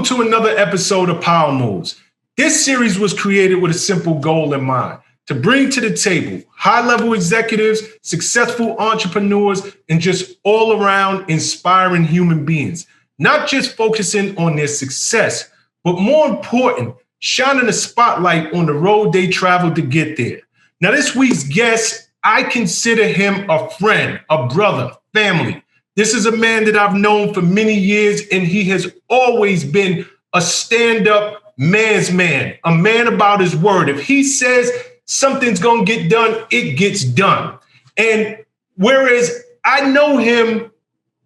Welcome to another episode of Power Moves. This series was created with a simple goal in mind: to bring to the table high-level executives, successful entrepreneurs, and just all-around inspiring human beings, not just focusing on their success, but more important, shining a spotlight on the road they traveled to get there. Now, this week's guest, I consider him a friend, a brother, family. This is a man that I've known for many years, and he has always been a stand-up man's man, a man about his word. If he says something's going to get done, it gets done. And whereas I know him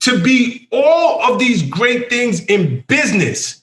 to be all of these great things in business,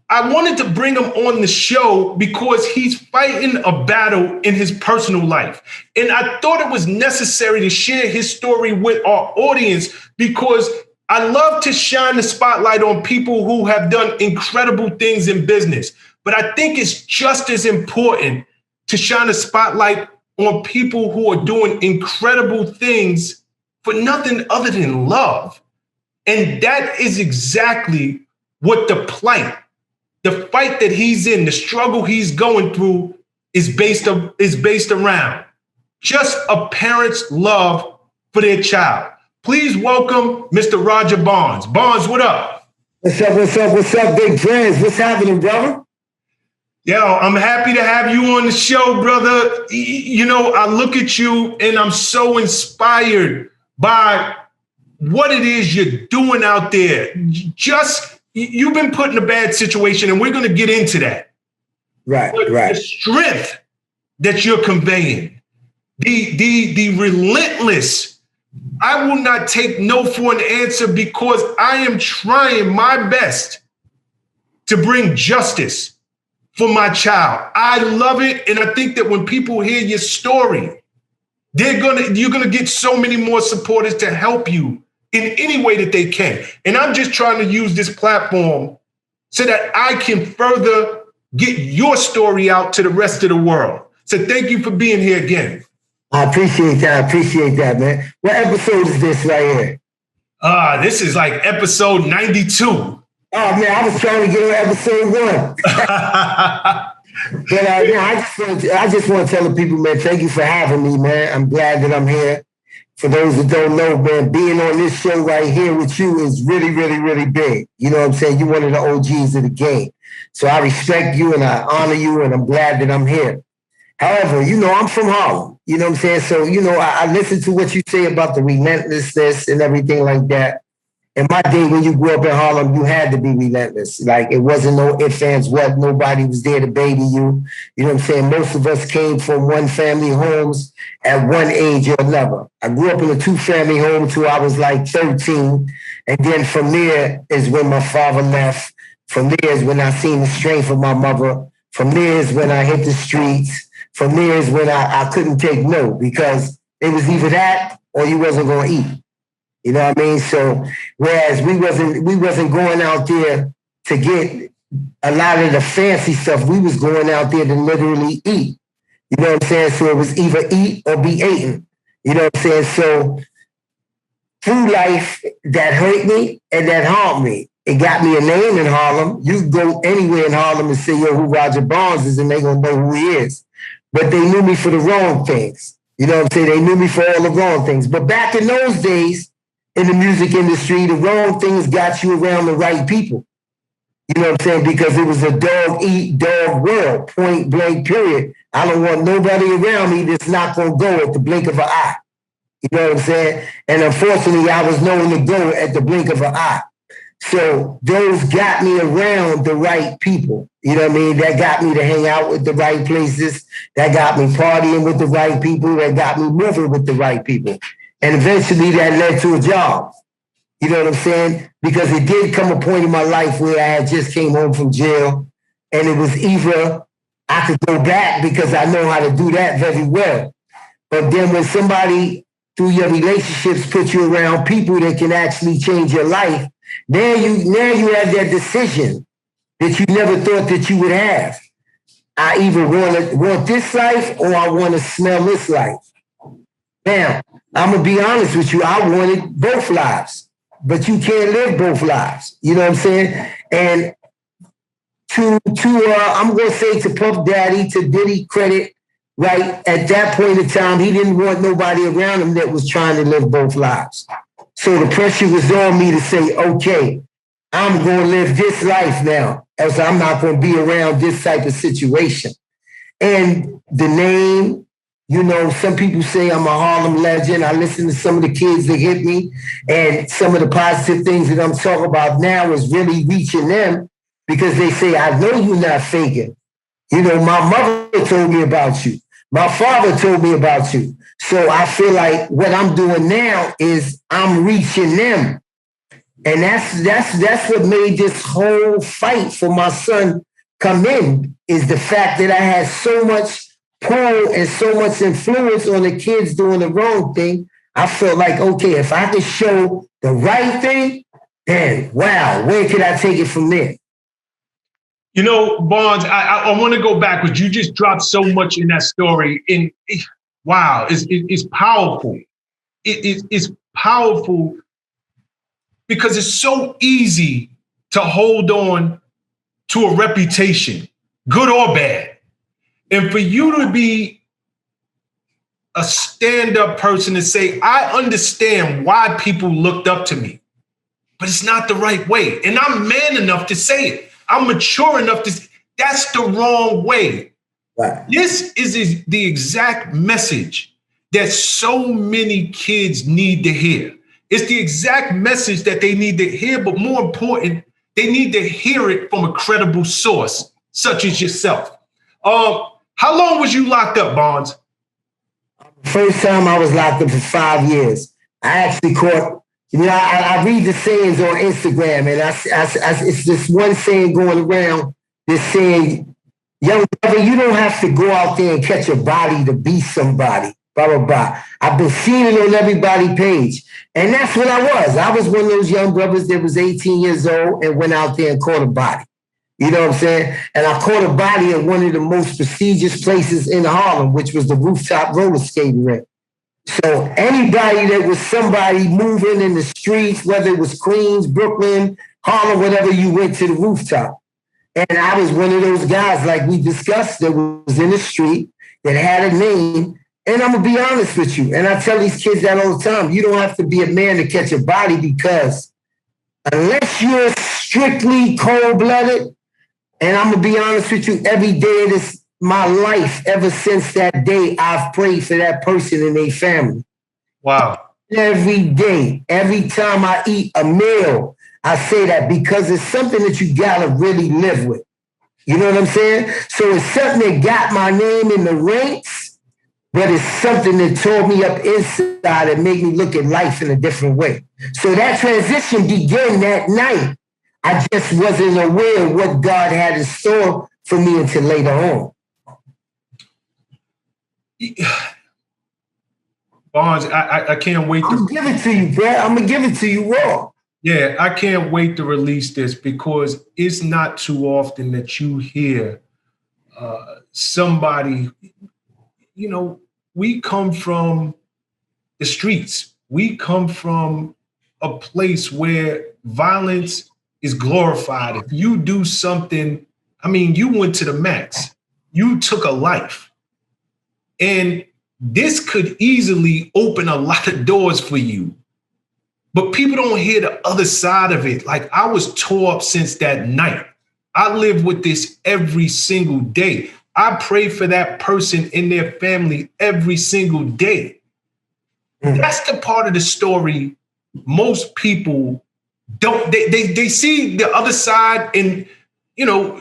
I wanted to bring him on the show because he's fighting a battle in his personal life. And I thought it was necessary to share his story with our audience because I love to shine the spotlight on people who have done incredible things in business. But I think it's just as important to shine a spotlight on people who are doing incredible things for nothing other than love. And that is exactly what the fight that he's in, the struggle he's going through is based around just a parent's love for their child. Please welcome Mr. Roger Barnes. Barnes, what up? What's up, big Prez? What's happening, brother? Yo, I'm happy to have you on the show, brother. You know, I look at you and I'm so inspired by what it is you're doing out there. You've been put in a bad situation, and we're going to get into that. Right. The strength that you're conveying, the relentless, I will not take no for an answer because I am trying my best to bring justice for my child. I love it, and I think that when people hear your story, you're gonna get so many more supporters to help you in any way that they can. And I'm just trying to use this platform so that I can further get your story out to the rest of the world. So thank you for being here again. I appreciate that, man. What episode is this right here? This is like episode 92. Oh, man, I was trying to get on episode 1. But I just want to tell the people, man, thank you for having me, man. I'm glad that I'm here. For those that don't know, man, being on this show right here with you is really, really, really big. You know what I'm saying? You're one of the OGs of the game. So I respect you and I honor you, and I'm glad that I'm here. However, you know, I'm from Harlem. You know what I'm saying? So, you know, I listen to what you say about the relentlessness and everything like that. In my day, when you grew up in Harlem, you had to be relentless. Like, it wasn't no ifs, ands, what. Nobody was there to baby you. You know what I'm saying? Most of us came from one-family homes at one age or another. I grew up in a two-family home till I was like 13. And then from there is when my father left. From there is when I seen the strength of my mother. From there is when I hit the streets. From there is when I couldn't take no, because it was either that or you wasn't going to eat. You know what I mean? So whereas we wasn't going out there to get a lot of the fancy stuff, we was going out there to literally eat. You know what I'm saying? So it was either eat or be eaten. You know what I'm saying? So through life, that hurt me and that harmed me. It got me a name in Harlem. You can go anywhere in Harlem and say, yo, who Roger Barnes is, and they gonna know who he is. But they knew me for the wrong things. You know what I'm saying? They knew me for all the wrong things. But back in those days, in the music industry, the wrong things got you around the right people. You know what I'm saying? Because it was a dog-eat-dog world, point blank, period. I don't want nobody around me that's not going to go at the blink of an eye. You know what I'm saying? And unfortunately, I was known to go at the blink of an eye. So those got me around the right people. You know what I mean? That got me to hang out with the right places. That got me partying with the right people. That got me moving with the right people. And eventually that led to a job. You know what I'm saying? Because it did come a point in my life where I had just came home from jail, and it was either I could go back because I know how to do that very well. But then when somebody, through your relationships, put you around people that can actually change your life, now you have that decision that you never thought that you would have. I either want this life or I want to smell this life. Now, I'm going to be honest with you. I wanted both lives. but you can't live both lives. You know what I'm saying? And I'm gonna say to Puff Daddy, to Diddy credit, right? At that point in time, he didn't want nobody around him that was trying to live both lives. So the pressure was on me to say, okay, I'm gonna live this life now, else I'm not gonna be around this type of situation. And the name, you know, some people say I'm a Harlem legend. I listen to some of the kids that hit me, and some of the positive things that I'm talking about now is really reaching them because they say, I know you're not faking. You know, my mother told me about you. My father told me about you. So I feel like what I'm doing now is I'm reaching them. And that's what made this whole fight for my son come in, is the fact that I had so much pull and so much influence on the kids doing the wrong thing. I felt like, okay, if I could show the right thing, then wow, where could I take it from there? You know, Bonds, I want to go backwards. You just dropped so much in that story. And wow, it's powerful. It's powerful because it's so easy to hold on to a reputation, good or bad. And for you to be a stand-up person and say, I understand why people looked up to me, but it's not the right way. And I'm man enough to say it. I'm mature enough to say, that's the wrong way. Right. This is the exact message that so many kids need to hear. It's the exact message that they need to hear, but more important, they need to hear it from a credible source, such as yourself. How long was you locked up, Bonds? First time I was locked up for 5 years. I actually caught, you know, I read the sayings on Instagram, and it's this one saying going around, this saying, young brother, you don't have to go out there and catch a body to be somebody, blah, blah, blah. I've been seeing it on everybody's page. And that's what I was. I was one of those young brothers that was 18 years old and went out there and caught a body. You know what I'm saying? And I caught a body at one of the most prestigious places in Harlem, which was the rooftop roller skating rink. So anybody that was somebody moving in the streets, whether it was Queens, Brooklyn, Harlem, whatever, you went to the rooftop. And I was one of those guys, like we discussed, that was in the street, that had a name. And I'm going to be honest with you. And I tell these kids that all the time. You don't have to be a man to catch a body, because unless you're strictly cold-blooded, and I'm going to be honest with you, every day of my life, ever since that day, I've prayed for that person and their family. Wow. Every day, every time I eat a meal, I say that because it's something that you got to really live with. You know what I'm saying? So it's something that got my name in the ranks, but it's something that tore me up inside and made me look at life in a different way. So that transition began that night. I just wasn't aware of what God had in store for me until later on. Bonds, I can't wait. I'm gonna give it to you, bro. I'm gonna give it to you raw. Yeah, I can't wait to release this, because it's not too often that you hear somebody, you know, we come from the streets. We come from a place where violence is glorified. If you do something, I mean, you went to the max. You took a life. And this could easily open a lot of doors for you. But people don't hear the other side of it. Like, I was tore up since that night. I live with this every single day. I pray for that person and their family every single day. That's the part of the story most people don't. They see the other side, and you know,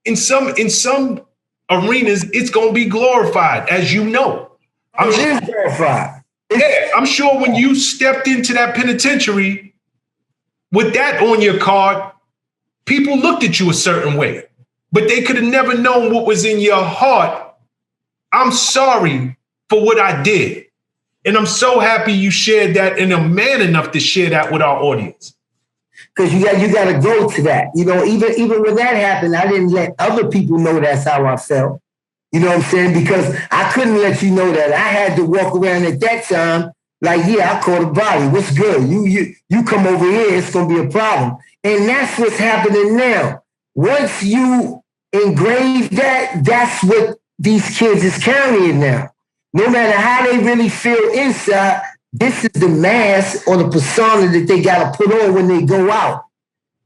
in some arenas, it's gonna be glorified, as you know. I'm sure glorified. Yeah, I'm sure when you stepped into that penitentiary with that on your card, people looked at you a certain way, but they could have never known what was in your heart. I'm sorry for what I did. And I'm so happy you shared that, and I'm man enough to share that with our audience. Because you got to go to that. You know, even when that happened, I didn't let other people know that's how I felt. You know what I'm saying? Because I couldn't let you know that. I had to walk around at that time Like, yeah, I caught a body. What's good? You come over here, it's gonna be a problem. And that's what's happening now. Once you engrave that, that's what these kids is carrying now. No matter how they really feel inside, this is the mask or the persona that they gotta put on when they go out.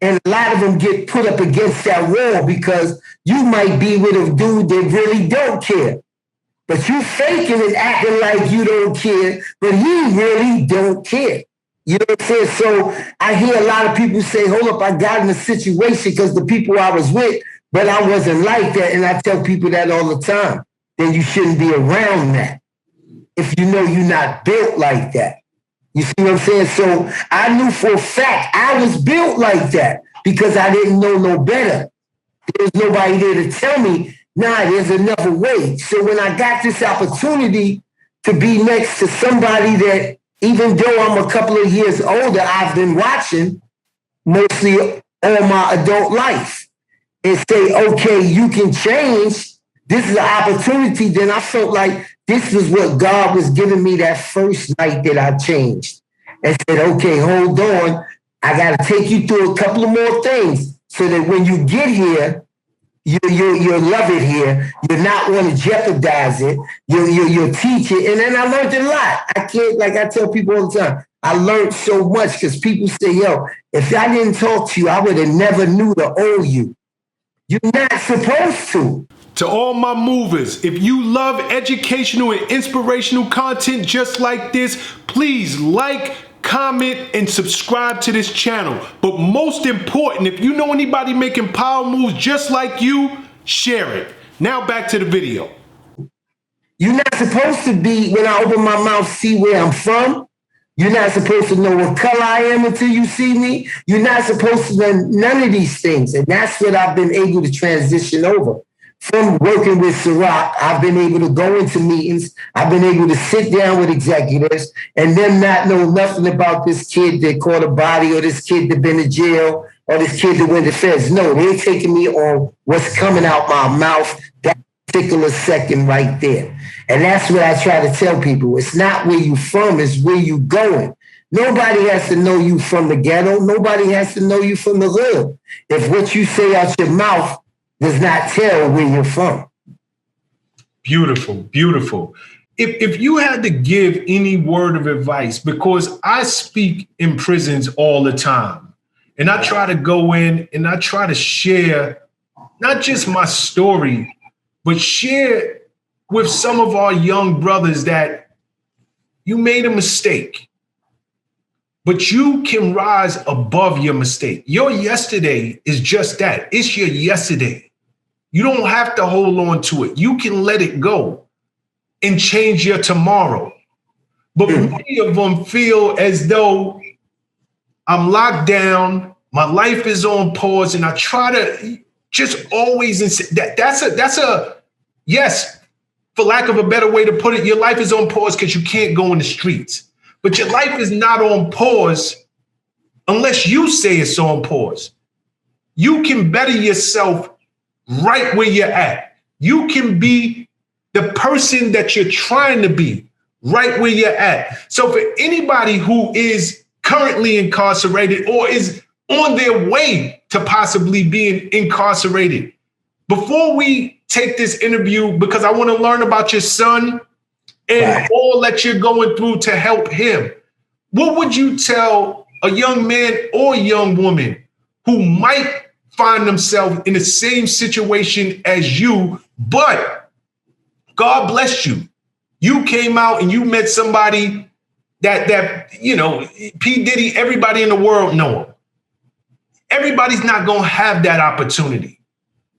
And a lot of them get put up against that wall because you might be with a dude that really don't care. But you faking and acting like you don't care, but he really don't care. You know what I'm saying? So I hear a lot of people say, hold up, I got in a situation because the people I was with, but I wasn't like that. And I tell people that all the time. Then you shouldn't be around that if you know you're not built like that. You see what I'm saying? So I knew for a fact I was built like that because I didn't know no better. There was nobody there to tell me, nah, there's another way. So when I got this opportunity to be next to somebody that, even though I'm a couple of years older, I've been watching mostly all my adult life and say, okay, you can change. This is an opportunity. Then I felt like this was what God was giving me that first night that I changed and said, okay, hold on. I got to take you through a couple of more things so that when you get here, you'll love it here. You're not want to jeopardize it. You'll teach it. And then I learned a lot. I can't, like I tell people all the time, I learned so much because people say, yo, if I didn't talk to you, I would have never knew to owe you. You're not supposed to. To all my movers, if you love educational and inspirational content just like this, please like, comment, and subscribe to this channel. But most important, if you know anybody making power moves just like you, share it. Now back to the video. You're not supposed to be, when I open my mouth, see where I'm from. You're not supposed to know what color I am until you see me. You're not supposed to know none of these things. And that's what I've been able to transition over. From working with Ciroc, I've been able to go into meetings. I've been able to sit down with executives and them not know nothing about this kid that caught a body or this kid that been in jail or this kid that went to feds. No, they're taking me on what's coming out my mouth that particular second right there. And that's what I try to tell people. It's not where you from, it's where you going. Nobody has to know you from the ghetto. Nobody has to know you from the hood. If what you say out your mouth does not tell where you're from. Beautiful, beautiful. If you had to give any word of advice, because I speak in prisons all the time, and I try to go in and I try to share not just my story, but share with some of our young brothers that you made a mistake, but you can rise above your mistake. Your yesterday is just that. It's your yesterday. You don't have to hold on to it. You can let it go and change your tomorrow. But many of them feel as though I'm locked down, my life is on pause, and I try to just always that's a yes, for lack of a better way to put it, your life is on pause because you can't go in the streets. But your life is not on pause unless you say it's on pause. You can better yourself right where you're at. You can be the person that you're trying to be right where you're at. So for anybody who is currently incarcerated or is on their way to possibly being incarcerated, before we take this interview, because I want to learn about your son and all that you're going through to help him, what would you tell a young man or young woman who might find themselves in the same situation as you, but God bless you. You came out and you met somebody that you know, P. Diddy, everybody in the world know him. Everybody's not going to have that opportunity,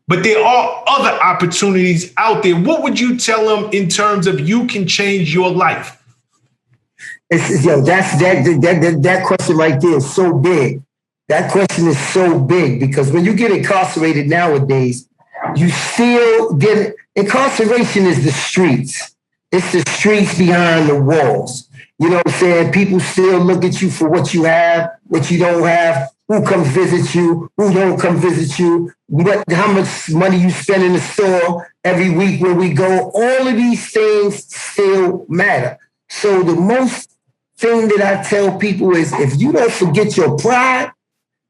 but there are other opportunities out there. What would you tell them in terms of you can change your life? That question right there is so big. That question is so big because when you get incarcerated nowadays, you still get, incarceration is the streets. It's the streets behind the walls. You know what I'm saying? People still look at you for what you have, what you don't have, who comes visit you, who don't come visit you, how much money you spend in the store every week when we go. All of these things still matter. So the most thing that I tell people is if you don't forget your pride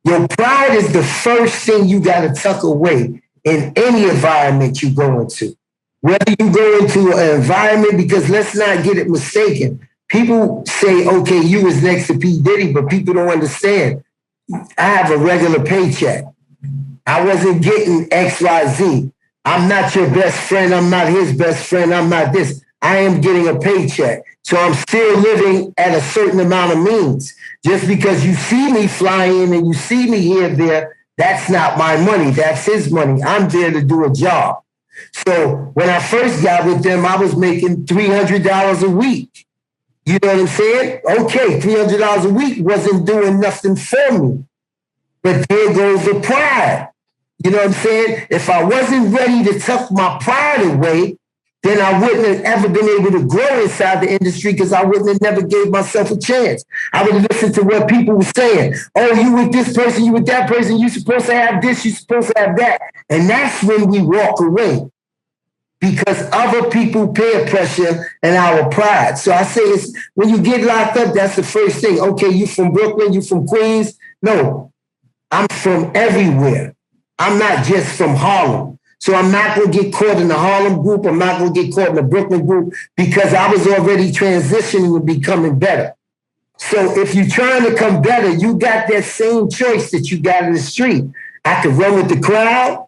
is the first thing you got to tuck away in any environment you go into. Whether you go into an environment, because let's not get it mistaken. People say, okay, you was next to P. Diddy, but people don't understand. I have a regular paycheck. I wasn't getting XYZ. I'm not your best friend. I'm not his best friend. I'm not this. I am getting a paycheck. So I'm still living at a certain amount of means. Just because you see me flying and you see me here and there, that's not my money. That's his money. I'm there to do a job. So when I first got with them, I was making $300 a week. You know what I'm saying? Okay, $300 a week wasn't doing nothing for me. But there goes the pride. You know what I'm saying? If I wasn't ready to tuck my pride away, then I wouldn't have ever been able to grow inside the industry because I wouldn't have never gave myself a chance. I would have listened to what people were saying. Oh, you with this person, you with that person, you're supposed to have this, you're supposed to have that. And that's when we walk away because other people peer pressure and our pride. So I say it's when you get locked up, that's the first thing. Okay, you from Brooklyn, you from Queens? No, I'm from everywhere. I'm not just from Harlem. So I'm not going to get caught in the Harlem group. I'm not going to get caught in the Brooklyn group because I was already transitioning and becoming better. So if you're trying to come better, you got that same choice that you got in the street. I could run with the crowd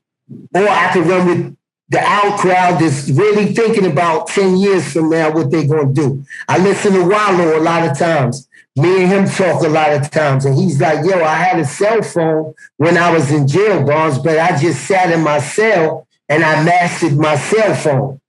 or I could run with the out crowd that's really thinking about 10 years from now what they're going to do. I listen to Wallow a lot of times. Me and him talk a lot of times, and he's like, yo, I had a cell phone when I was in jail, Barnes, but I just sat in my cell and I mastered my cell phone.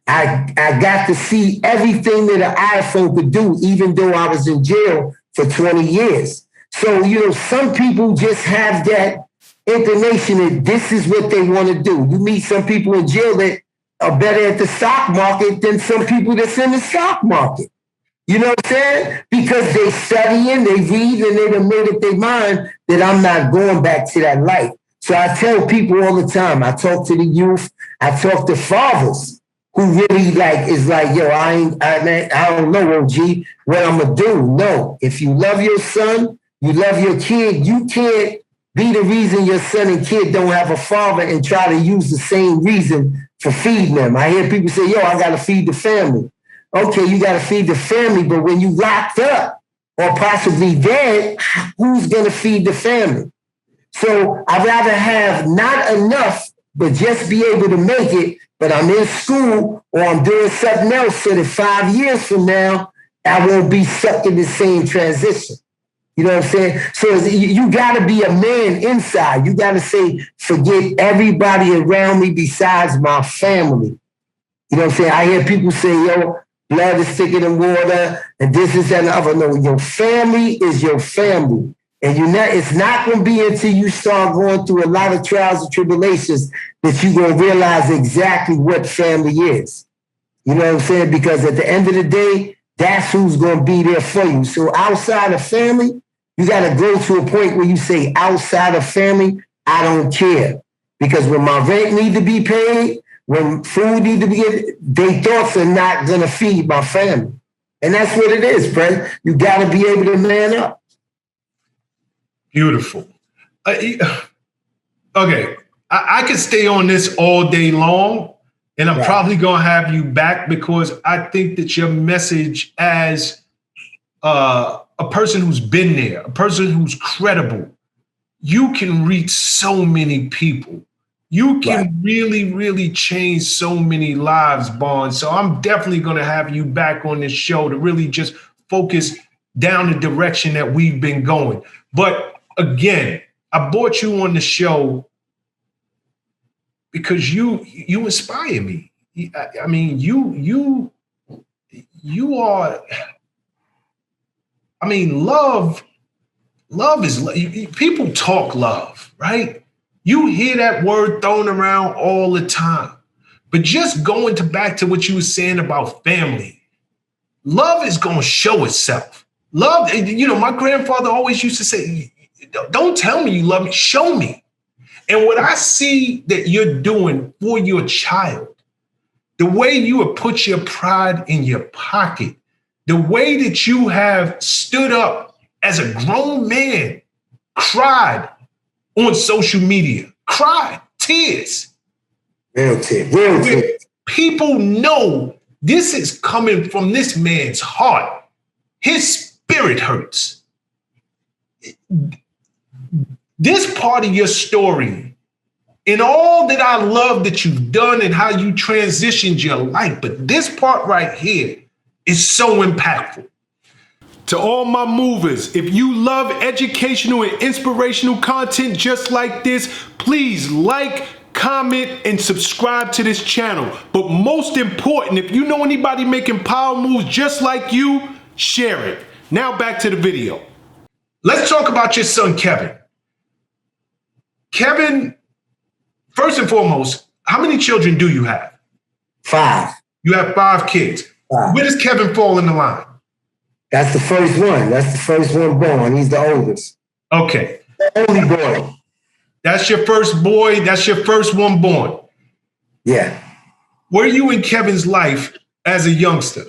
I got to see everything that an iPhone could do, even though I was in jail for 20 years. So, you know, some people just have that inclination that this is what they want to do. You meet some people in jail that are better at the stock market than some people that's in the stock market. You know what I'm saying? Because they studying, they read, and they done made up their mind that I'm not going back to that life. So I tell people all the time, I talk to the youth, I talk to fathers who really is like, yo, I don't know, OG, what I'm going to do. No, if you love your son, you love your kid, you can't be the reason your son and kid don't have a father and try to use the same reason for feeding them. I hear people say, yo, I got to feed the family. Okay, you got to feed the family, but when you locked up or possibly dead, who's going to feed the family? So I'd rather have not enough, but just be able to make it, but I'm in school or I'm doing something else so that 5 years from now, I won't be stuck in the same transition. You know what I'm saying? So you got to be a man inside. You got to say, forget everybody around me besides my family. You know what I'm saying? I hear people say, yo, blood is thicker than water, and this is that and the other. No, your family is your family. And it's not going to be until you start going through a lot of trials and tribulations that you're going to realize exactly what family is. You know what I'm saying? Because at the end of the day, that's who's going to be there for you. So outside of family, you got to go to a point where you say, outside of family, I don't care. Because when my rent need to be paid, when food need to be given, they thoughts are not going to feed my family. And that's what it is, Prez. You got to be able to man up. Beautiful. Okay, I could stay on this all day long, and I'm probably going to have you back because I think that your message as a person who's been there, a person who's credible, you can reach so many people. You can really, really change so many lives, Barnes. So I'm definitely going to have you back on this show to really just focus down the direction that we've been going. But again, I brought you on the show because you inspire me. I mean, you are. I mean, love is people talk love, right? You hear that word thrown around all the time. But just going back to what you were saying about family, love is going to show itself. Love, my grandfather always used to say, don't tell me you love me, show me. And what I see that you're doing for your child, the way you have put your pride in your pocket, the way that you have stood up as a grown man, cried on social media, cried, tears. Real tears. People know this is coming from this man's heart. His spirit hurts. This part of your story, and all that I love that you've done and how you transitioned your life, but this part right here is so impactful. To all my movers, if you love educational and inspirational content just like this, please like, comment, and subscribe to this channel. But most important, if you know anybody making power moves just like you, share it. Now back to the video. Let's talk about your son, Kevan. Kevan, first and foremost, how many children do you have? 5. You have 5 kids. 5. Where does Kevan fall in the line? That's the first one. That's the first one born. He's the oldest. Okay. The only boy. That's your first boy. That's your first one born. Yeah. Were you in Kevan's life as a youngster?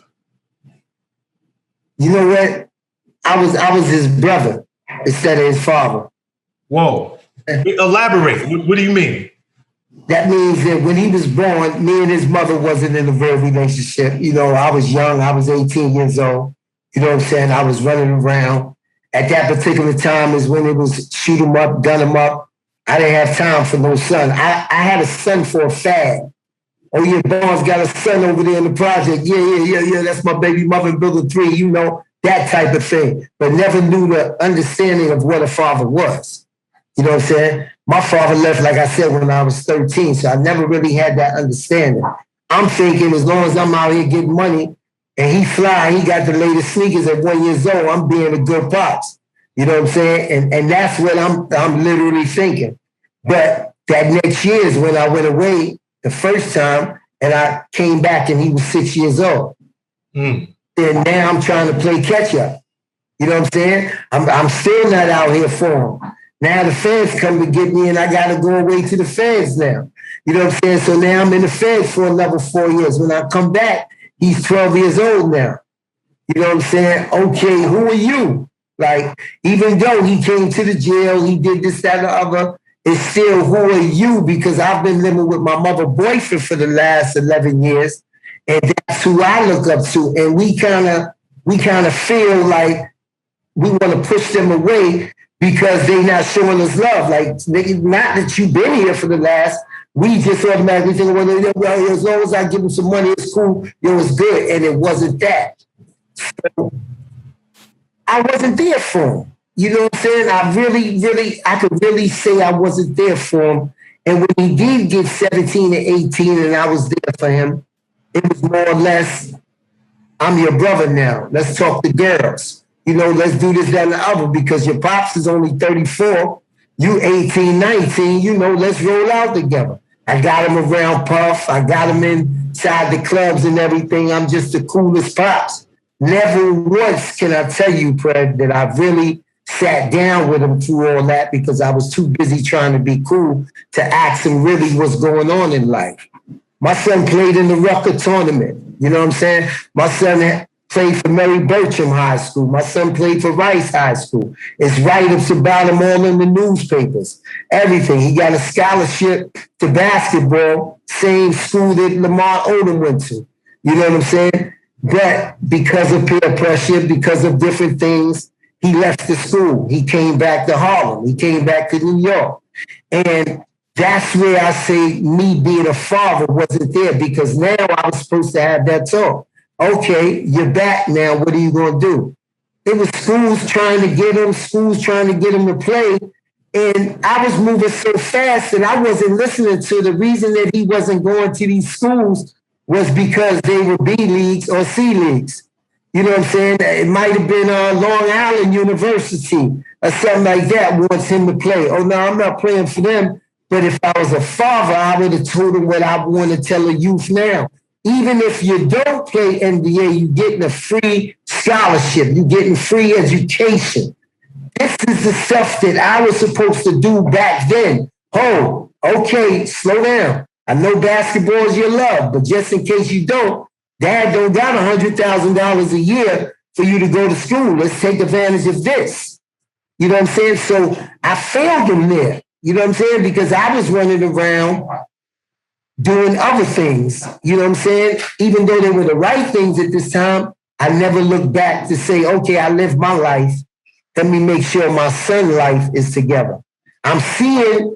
You know what? I was his brother instead of his father. Whoa. Elaborate. What do you mean? That means that when he was born, me and his mother wasn't in a real relationship. You know, I was young. I was 18 years old. You know what I'm saying? I was running around. At that particular time is when it was shoot him up, gun him up. I didn't have time for no son. I had a son for a fad. Oh, your boss got a son over there in the project. Yeah. That's my baby mother in Building 3. You know, that type of thing. But never knew the understanding of what a father was. You know what I'm saying? My father left, like I said, when I was 13. So I never really had that understanding. I'm thinking as long as I'm out here getting money, and he fly, he got the latest sneakers at 1 year old, I'm being a good pops. You know what I'm saying? And that's what I'm literally thinking. But that next year is when I went away the first time, and I came back and he was 6 years old. And now I'm trying to play catch up. You know what I'm saying? I'm still not out here for him. Now the feds come to get me and I got to go away to the feds now. You know what I'm saying? So now I'm in the feds for another 4 years. When I come back, he's 12 years old now. You know what I'm saying? Okay, who are you? Like, even though he came to the jail, he did this, that, and the other, it's still, who are you? Because I've been living with my mother boyfriend for the last 11 years, and that's who I look up to. And we kind of feel like we want to push them away because they're not showing us love. Like, not that you've been here for the last. We just automatically think, well, as long as I give them some money, it's cool. It was good. And it wasn't that. So I wasn't there for him. You know what I'm saying? I could really say I wasn't there for him. And when he did get 17 and 18 and I was there for him, it was more or less, I'm your brother now. Let's talk to girls. You know, let's do this, that, and the other, because your pops is only 34. You 18, 19, you know, let's roll out together. I got him around Puff. I got him inside the clubs and everything. I'm just the coolest pops. Never once can I tell you, Prez, that I really sat down with him through all that because I was too busy trying to be cool to ask him really what's going on in life. My son played in the Rucker tournament. You know what I'm saying? My son played for Mary Bertram High School. My son played for Rice High School. It's write-ups about him all in the newspapers. Everything. He got a scholarship to basketball, same school that Lamar Odom went to. You know what I'm saying? But because of peer pressure, because of different things, he left the school. He came back to Harlem. He came back to New York. And that's where I say me being a father wasn't there, because now I was supposed to have that talk. Okay, you're back now. What are you going to do? It was schools trying to get him to play. And I was moving so fast that I wasn't listening to the reason that he wasn't going to these schools was because they were B leagues or C leagues. You know what I'm saying? It might have been Long Island University or something like that wants him to play. Oh, no, I'm not playing for them. But if I was a father, I would have told him what I want to tell a youth now. Even if you don't play NBA, you're getting a free scholarship. You're getting free education. This is the stuff that I was supposed to do back then. Oh, okay, slow down. I know basketball is your love, but just in case you don't, Dad don't got $100,000 a year for you to go to school. Let's take advantage of this. You know what I'm saying? So I failed him there. You know what I'm saying? Because I was running around doing other things. You know what I'm saying? Even though they were the right things at this time, I never looked back to say, okay, I lived my life. Let me make sure my son's life is together. I'm seeing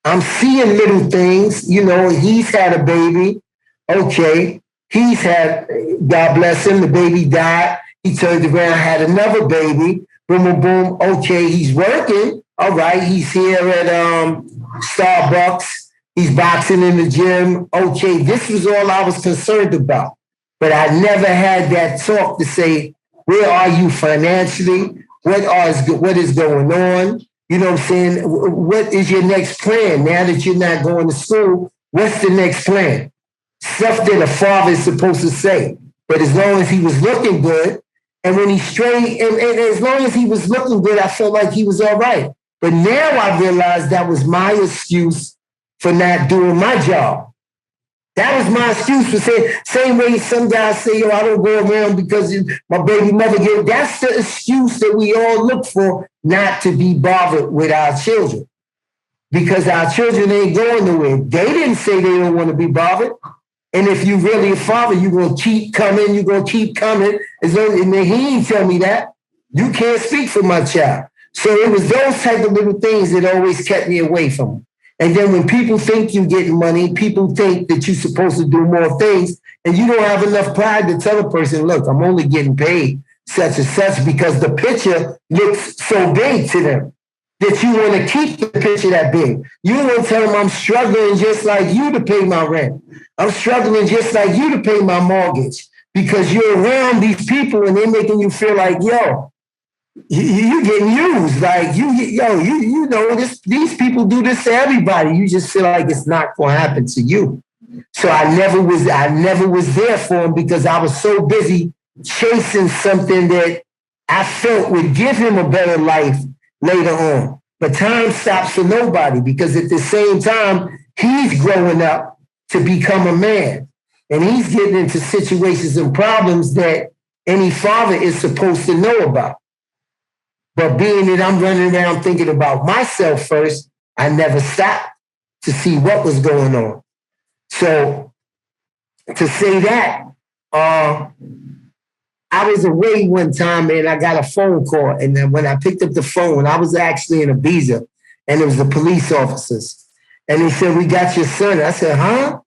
little things. You know, he's had a baby. Okay. He's had, God bless him, the baby died. He turned around, had another baby. Boom, boom, boom. Okay, he's working. All right, he's here at Starbucks. He's boxing in the gym. Okay, this was all I was concerned about. But I never had that talk to say, where are you financially? What is going on? You know what I'm saying? What is your next plan now that you're not going to school? What's the next plan? Stuff that a father is supposed to say. But as long as he was looking good, and when he straight, and as long as he was looking good, I felt like he was all right. But now I realized that was my excuse for not doing my job. That was my excuse for saying, same way some guys say, yo, I don't go around because my baby mother gave. That's the excuse that we all look for not to be bothered with our children. Because our children ain't going nowhere. They didn't say they don't want to be bothered. And if you really a father, you're going to keep coming. You're going to keep coming. And then he didn't tell me that. You can't speak for my child. So it was those type of little things that always kept me away from him. And then when people think you're getting money, people think that you're supposed to do more things, and you don't have enough pride to tell a person, look, I'm only getting paid such and such, because the picture looks so big to them that you want to keep the picture that big. You want to tell them I'm struggling just like you to pay my rent. I'm struggling just like you to pay my mortgage, because you're around these people and they're making you feel like, yo, you getting used. Like, you know, these people do this to everybody. You just feel like it's not going to happen to you. So I never was there for him, because I was so busy chasing something that I felt would give him a better life later on. But time stops for nobody, because at the same time, he's growing up to become a man. And he's getting into situations and problems that any father is supposed to know about. But being that I'm running around thinking about myself first, I never stopped to see what was going on. So to say that, I was away one time and I got a phone call. And then when I picked up the phone, I was actually in Ibiza, and it was the police officers. And they said, we got your son. I said, huh?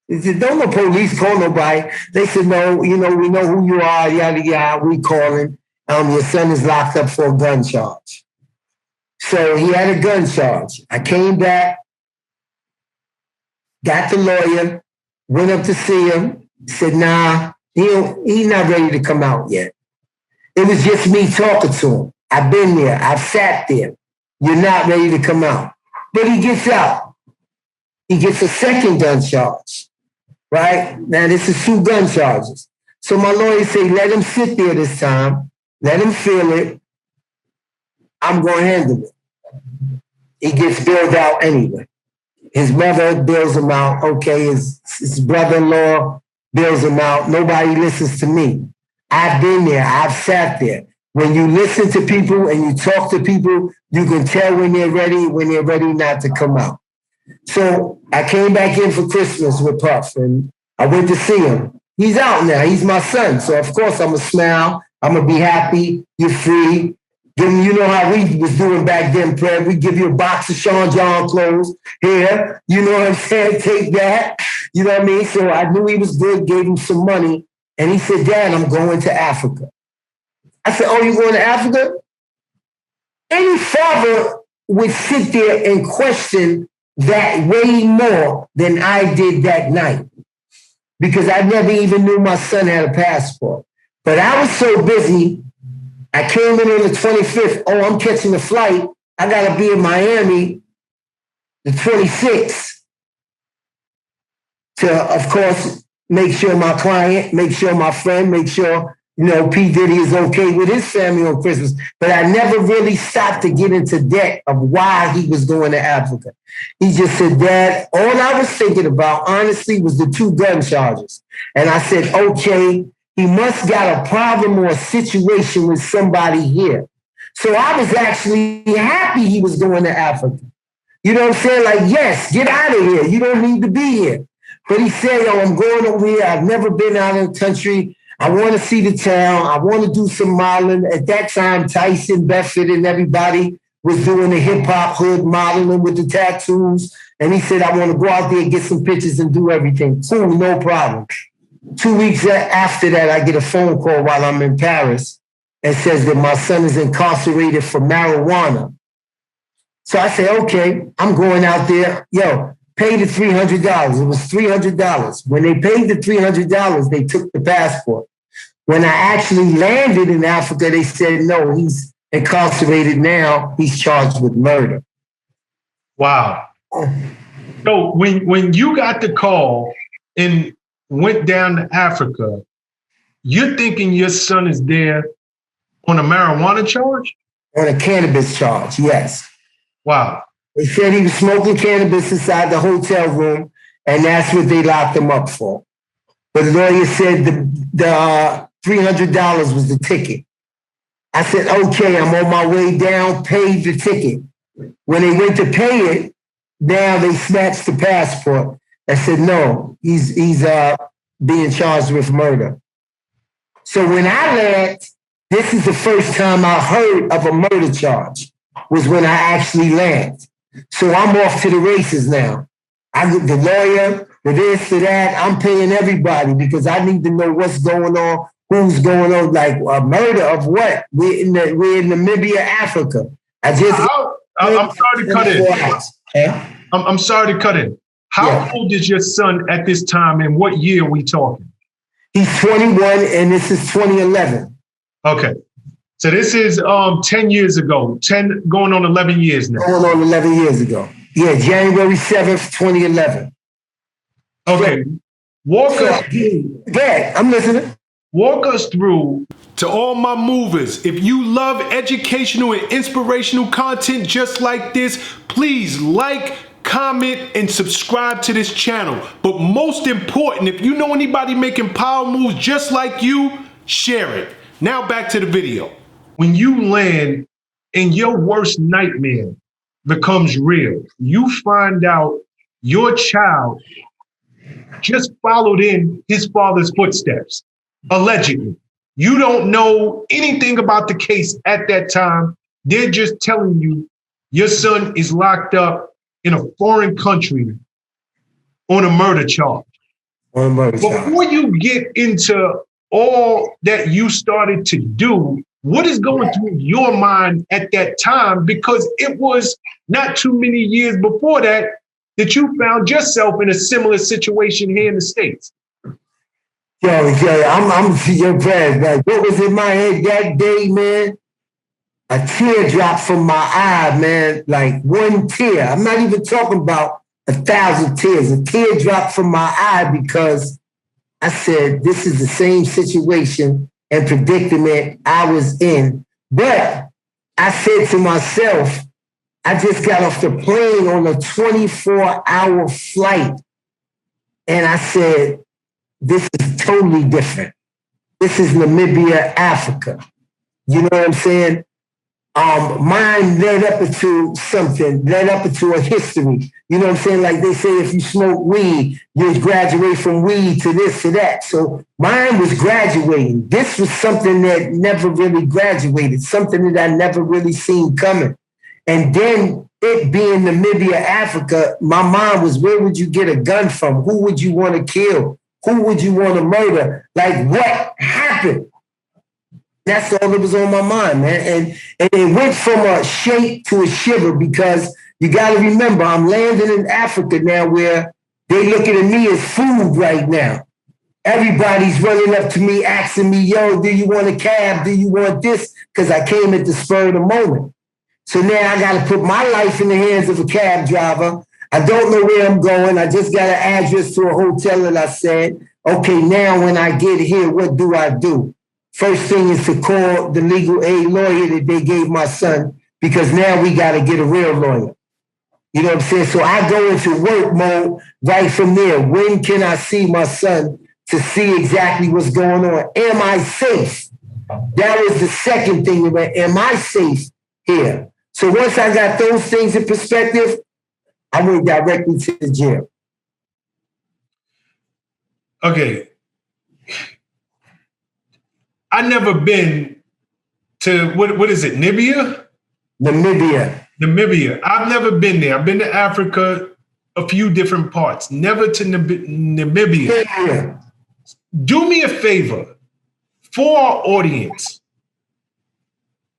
They said, don't no police call nobody. They said, no, you know, we know who you are, yada, yada, we calling. Your son is locked up for a gun charge. So he had a gun charge. I came back, got the lawyer, went up to see him, said, nah, he's not ready to come out yet. It was just me talking to him. I've been there. I've sat there. You're not ready to come out. But he gets out. He gets a second gun charge, right? Now, this is 2 gun charges. So my lawyer said, let him sit there this time. Let him feel it. I'm going to handle it. He gets bailed out anyway. His mother bails him out. Okay, his brother-in-law bails him out. Nobody listens to me. I've been there. I've sat there. When you listen to people and you talk to people, you can tell when they're ready not to come out. So I came back in for Christmas with Puff, and I went to see him. He's out now. He's my son. So, of course, I'm going to smile. I'm going to be happy. You're free. You know how we was doing back then, Prez. We give you a box of Shawn John clothes here. You know what I'm saying? Take that. You know what I mean? So I knew he was good, gave him some money. And he said, Dad, I'm going to Africa. I said, oh, you going to Africa? Any father would sit there and question that way more than I did that night, because I never even knew my son had a passport. But I was so busy, I came in on the 25th. Oh, I'm catching a flight. I got to be in Miami the 26th to, of course, make sure my client, make sure my friend, make sure P. Diddy is okay with his family on Christmas. But I never really stopped to get into depth of why he was going to Africa. He just said, Dad, all I was thinking about, honestly, was the 2 gun charges. And I said, okay, he must got a problem or a situation with somebody here. So I was actually happy he was going to Africa. You know what I'm saying? Like, yes, get out of here. You don't need to be here. But he said, yo, I'm going over here. I've never been out of the country. I want to see the town. I want to do some modeling. At that time, Tyson, Bedford, and everybody was doing the hip-hop hood modeling with the tattoos. And he said, I want to go out there and get some pictures and do everything. Cool, no problem. 2 weeks after that, I get a phone call while I'm in Paris and says that my son is incarcerated for marijuana. So I say, okay, I'm going out there. Yo, pay the $300. It was $300. When they paid the $300, they took the passport. When I actually landed in Africa, they said, no, he's incarcerated now. He's charged with murder. Wow. So when you got the call and went down to Africa, you're thinking your son is there on a marijuana charge? On a cannabis charge, yes. Wow. They said he was smoking cannabis inside the hotel room, and that's what they locked him up for. But the lawyer said the $300 was the ticket. I said, okay, I'm on my way down, paid the ticket. When they went to pay it, now they snatched the passport and said, no, he's being charged with murder. So when I land, this is the first time I heard of a murder charge, was when I actually land. So I'm off to the races now. I get the lawyer, the this, the that. I'm paying everybody because I need to know what's going on, who's going on, like a murder of what? We're in Namibia, Africa. I'm sorry to cut in. I'm sorry to cut in. How old is your son at this time, and what year are we talking? He's 21, and this is 2011. Okay. So this is 10 years ago, 10 going on 11 years now. Going on 11 years ago. Yeah, January 7th, 2011. Okay. I'm listening. Walk us through. To all my movers, if you love educational and inspirational content just like this, please like, comment, and subscribe to this channel. But most important, if you know anybody making power moves just like you, share it. Now back to the video. When you land and your worst nightmare becomes real, you find out your child just followed in his father's footsteps, allegedly. You don't know anything about the case at that time. They're just telling you your son is locked up in a foreign country on a murder charge. Before you get into all that you started to do, what is going through your mind at that time? Because it was not too many years before that you found yourself in a similar situation here in the States. I'm your Prez. Like, what was in my head that day, man? A tear dropped from my eye, man. Like one tear. I'm not even talking about 1,000 tears. A tear dropped from my eye because I said, this is the same situation and predicament I was in. But I said to myself, I just got off the plane on a 24-hour flight. And I said, this is totally different. This is Namibia, Africa. You know what I'm saying? Mine led up into something, led up into a history. You know what I'm saying? Like they say, if you smoke weed, you graduate from weed to this to that. So mine was graduating. This was something that never really graduated, something that I never really seen coming. And then it being Namibia, Africa, my mind was, where would you get a gun from? Who would you want to kill? Who would you want to murder? Like, what happened? That's all that was on my mind, man. And it went from a shake to a shiver because you got to remember, I'm landing in Africa now where they looking at me as food right now. Everybody's running up to me, asking me, yo, do you want a cab? Do you want this? Because I came at the spur of the moment. So now I got to put my life in the hands of a cab driver. I don't know where I'm going. I just got an address to a hotel, and I said, okay, now when I get here, what do I do? first thing is to call the legal aid lawyer that they gave my son, because now we got to get a real lawyer. You know what I'm saying? So I go into work mode right from there. When can I see my son to see exactly what's going on? Am I safe? That was the second thing. Am I safe here? So once I got those things in perspective, I went directly to the jail. Okay. I never been to, what is it, Namibia? Namibia. I've never been there. I've been to Africa, a few different parts. Never to Namibia. Yeah. Do me a favor, for our audience,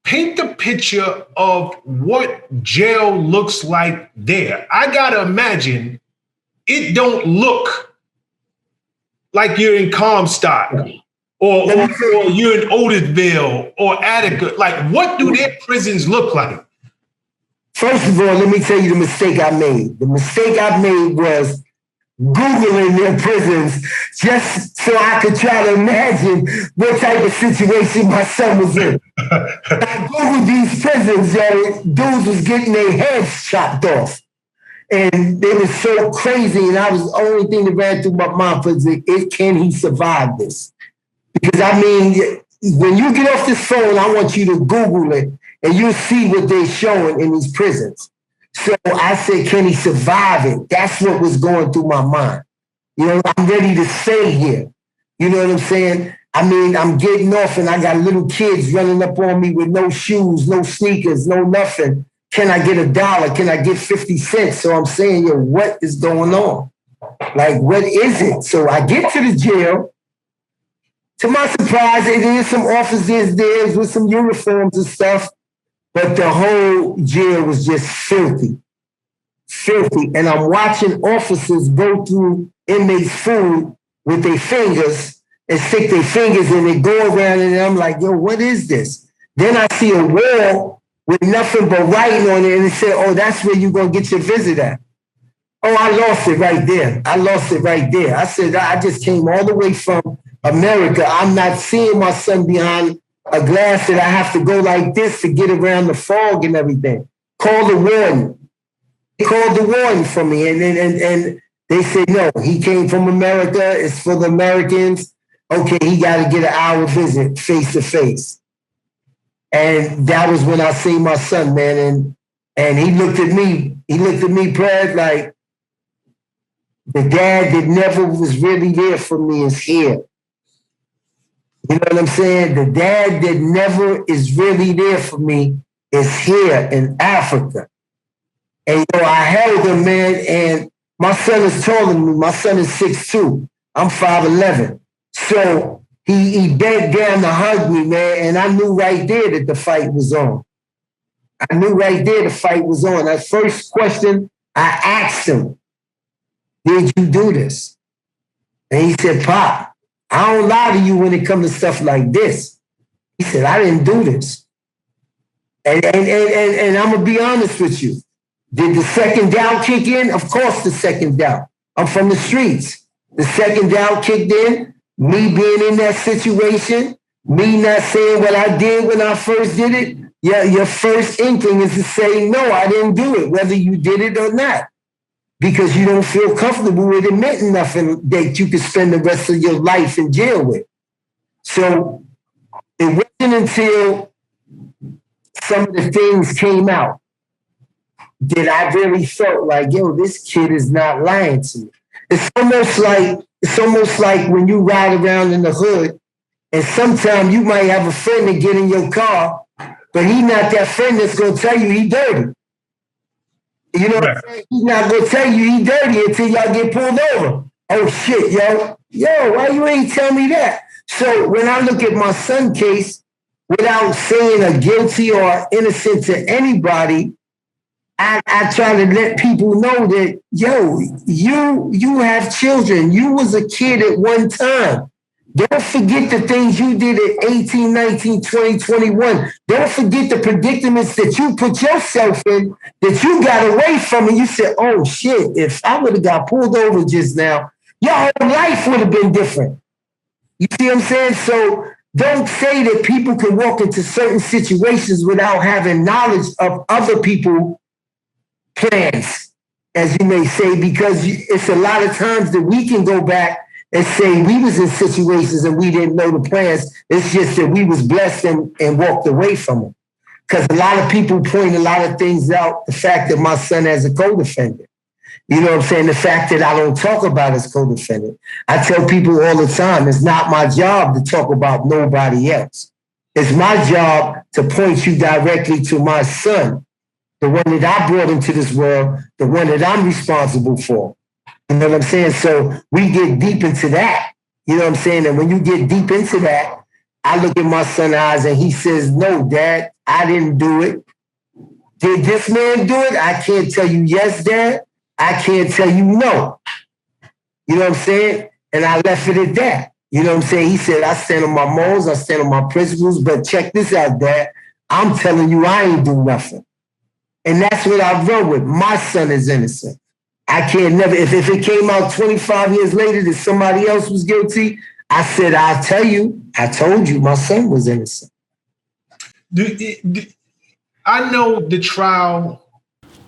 paint the picture of what jail looks like there. I gotta imagine it don't look like you're in Comstock or you're in Otisville or Attica. Like, what do their prisons look like? First of all, let me tell you the mistake I made. The mistake I made was Googling their prisons just so I could try to imagine what type of situation my son was in. I Googled these prisons, dudes was getting their heads chopped off. And it was so crazy, and I was the only thing that ran through my mind was, can he survive this? Because I mean, when you get off this phone, I want you to Google it, and you'll see what they're showing in these prisons. So I said, can he survive it? That's what was going through my mind. You know, I'm ready to stay here. You know what I'm saying? I mean, I'm getting off and I got little kids running up on me with no shoes, no sneakers, no nothing. Can I get $1? Can I get 50 cents? So I'm saying, yo, what is going on? Like, what is it? So I get to the jail. To my surprise, there's some officers there with some uniforms and stuff. But the whole jail was just filthy. And I'm watching officers go through inmates' food with their fingers and stick their fingers in it, go around, and I'm like, yo, what is this? Then I see a wall with nothing but writing on it, and it said, oh, that's where you're going to get your visit at. Oh, I lost it right there. I said, I just came all the way from America. I'm not seeing my son behind a glass that I have to go like this to get around the fog and everything. Call the warden. He called the warden for me, and they said, no, he came from America. It's for the Americans. Okay, he got to get an hour visit face to face. And that was when I seen my son, man. And he looked at me, Prez, like, the dad that never was really there for me is here. You know what I'm saying? The dad that never is really there for me is here in Africa. And, you know, I held him, man, and my son is taller than me. My son is 6'2". I'm 5'11". So he bent down to hug me, man, and I knew right there that the fight was on. That first question I asked him, did you do this? And he said, Pop, I don't lie to you when it comes to stuff like this. He said, I didn't do this. And I'm going to be honest with you. Did the second doubt kick in? Of course the second doubt. I'm from the streets. The second doubt kicked in. Me being in that situation, me not saying what I did when I first did it. Yeah, your first inkling is to say, no, I didn't do it, whether you did it or not. Because you don't feel comfortable with admitting nothing that you could spend the rest of your life in jail with. So it wasn't until some of the things came out that I really felt like, yo, this kid is not lying to me. It's almost like when you ride around in the hood and sometimes you might have a friend that get in your car, but he's not that friend that's going to tell you he dirty. You know what I'm saying? He's not going to tell you he dirty until y'all get pulled over. Oh, shit, yo. Yo, why you ain't tell me that? So when I look at my son's case, without saying a guilty or innocent to anybody, I try to let people know that, yo, you have children. You was a kid at one time. Don't forget the things you did at 18, 19, 20, 21. Don't forget the predicaments that you put yourself in, that you got away from, and you said, oh, shit, if I would have got pulled over just now, your whole life would have been different. You see what I'm saying? So don't say that people can walk into certain situations without having knowledge of other people's plans, as you may say, because it's a lot of times that we can go back and say we was in situations and we didn't know the plans. It's just that we was blessed and walked away from them. Because a lot of people point a lot of things out, the fact that my son has a co-defendant. You know what I'm saying? The fact that I don't talk about his co-defendant. I tell people all the time, it's not my job to talk about nobody else. It's my job to point you directly to my son, the one that I brought into this world, the one that I'm responsible for. You know what I'm saying? So we get deep into that. You know what I'm saying? And when you get deep into that, I look at my son's eyes and he says, no, Dad, I didn't do it. Did this man do it? I can't tell you yes, Dad. I can't tell you no. You know what I'm saying? And I left it at that. You know what I'm saying? He said, I stand on my morals, I stand on my principles, but check this out, Dad. I'm telling you, I ain't do nothing. And that's what I wrote with. My son is innocent. I can't never, if it came out 25 years later that somebody else was guilty, I said, I'll tell you, I told you my son was innocent. I know the trial.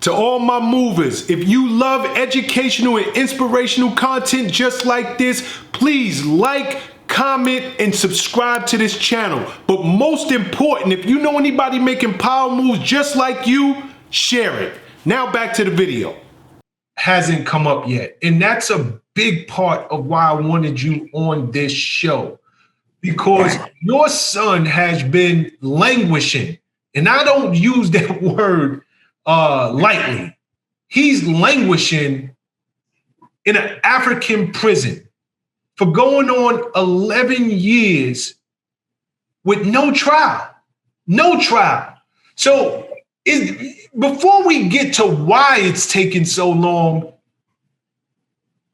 To all my movers, if you love educational and inspirational content just like this, please like, comment, and subscribe to this channel. But most important, if you know anybody making power moves just like you, share it. Now back to the video. Hasn't come up yet. And that's a big part of why I wanted you on this show. Because your son has been languishing. And I don't use that word lightly. He's languishing in an African prison for going on 11 years with no trial. No trial. So before we get to why it's taking so long,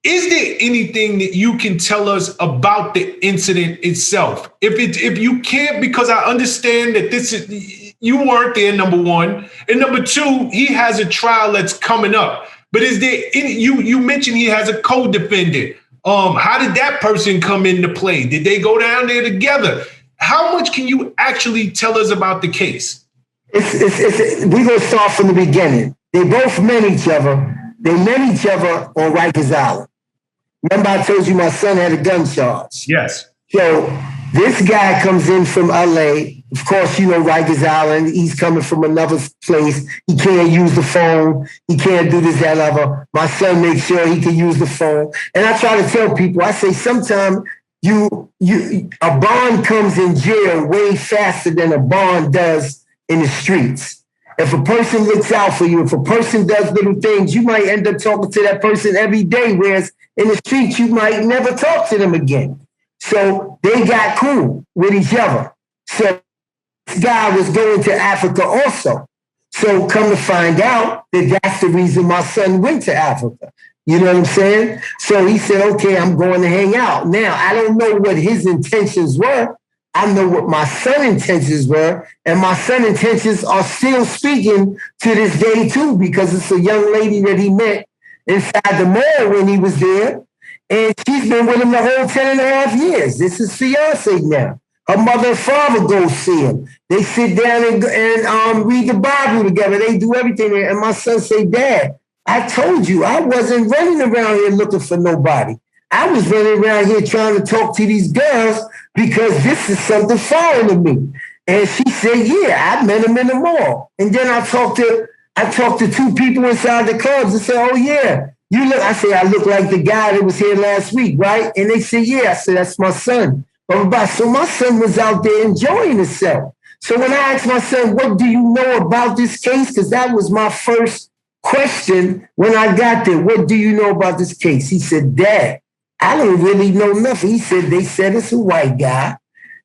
is there anything that you can tell us about the incident itself? If you can't, because I understand that this is, you weren't there, number one. And number two, he has a trial that's coming up. But is there any, you mentioned he has a co-defendant. How did that person come into play? Did they go down there together? How much can you actually tell us about the case? We're going to start from the beginning. They both met each other. They met each other on Rikers Island. Remember I told you my son had a gun charge? Yes. So this guy comes in from LA. Of course, you know Rikers Island. He's coming from another place. He can't use the phone. He can't do this, that, other. My son makes sure he can use the phone. And I try to tell people, I say sometimes a bond comes in jail way faster than a bond does in the streets. If a person looks out for you, if a person does little things, you might end up talking to that person every day, whereas in the streets, you might never talk to them again. So they got cool with each other. So this guy was going to Africa also. So come to find out that that's the reason my son went to Africa. You know what I'm saying? So he said, okay, I'm going to hang out. Now, I don't know what his intentions were. I know what my son's intentions were. And my son's intentions are still speaking to this day, too, because it's a young lady that he met inside the mall when he was there. And she's been with him the whole 10 and a half years. This is fiance now. Her mother and father go see him. They sit down and read the Bible together. They do everything. And my son say, Dad, I told you I wasn't running around here looking for nobody. I was running around here trying to talk to these girls because this is something foreign to me. And she said, yeah, I met him in the mall. And then I talked to two people inside the clubs and said, oh, yeah. You look, I say, I look like the guy that was here last week, right? And they said, yeah. I said, that's my son. So my son was out there enjoying himself. So when I asked my son, what do you know about this case? Because that was my first question when I got there. What do you know about this case? He said, Dad, I don't really know nothing. He said, they said it's a white guy.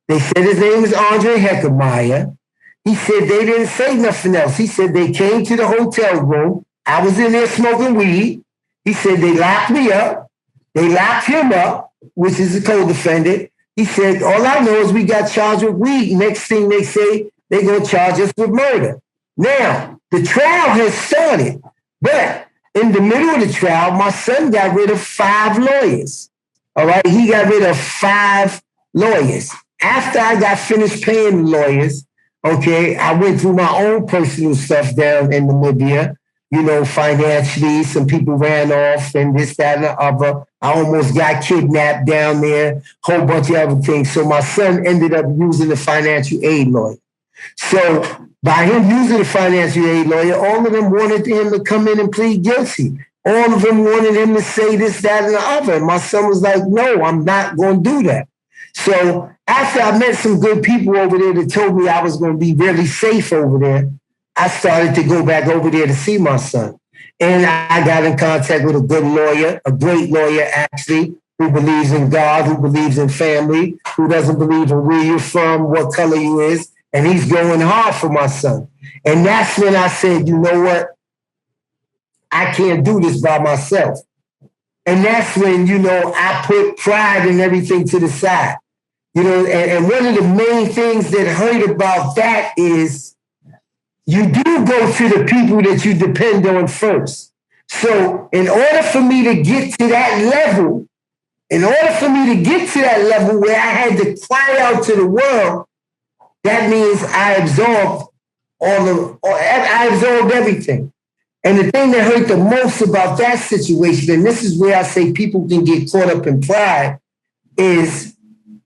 They said his name is Andre Heckermeyer. He said they didn't say nothing else. He said they came to the hotel room. I was in there smoking weed. He said they locked me up. They locked him up, which is a co-defendant. He said, all I know is we got charged with weed. Next thing they say, they're going to charge us with murder. Now, the trial has started, but in the middle of the trial, my son got rid of 5 lawyers. All right, he got rid of 5 lawyers. After I got finished paying the lawyers, okay, I went through my own personal stuff down in Namibia. You know, financially, some people ran off and this, that, and the other. I almost got kidnapped down there, whole bunch of other things. So my son ended up using the financial aid lawyer. So by him using the financial aid lawyer, all of them wanted him to come in and plead guilty. All of them wanted him to say this, that, and the other. And my son was like, no, I'm not going to do that. So after I met some good people over there that told me I was going to be really safe over there, I started to go back over there to see my son. And I got in contact with a good lawyer, a great lawyer actually, who believes in God, who believes in family, who doesn't believe in where you're from, what color you is. And he's going hard for my son. And that's when I said, you know what? I can't do this by myself. And that's when, you know, I put pride and everything to the side. You know, and one of the main things that hurt about that is you do go to the people that you depend on first. So in order for me to get to that level, where I had to cry out to the world, that means I absorbed everything. And the thing that hurt the most about that situation, and this is where I say people can get caught up in pride, is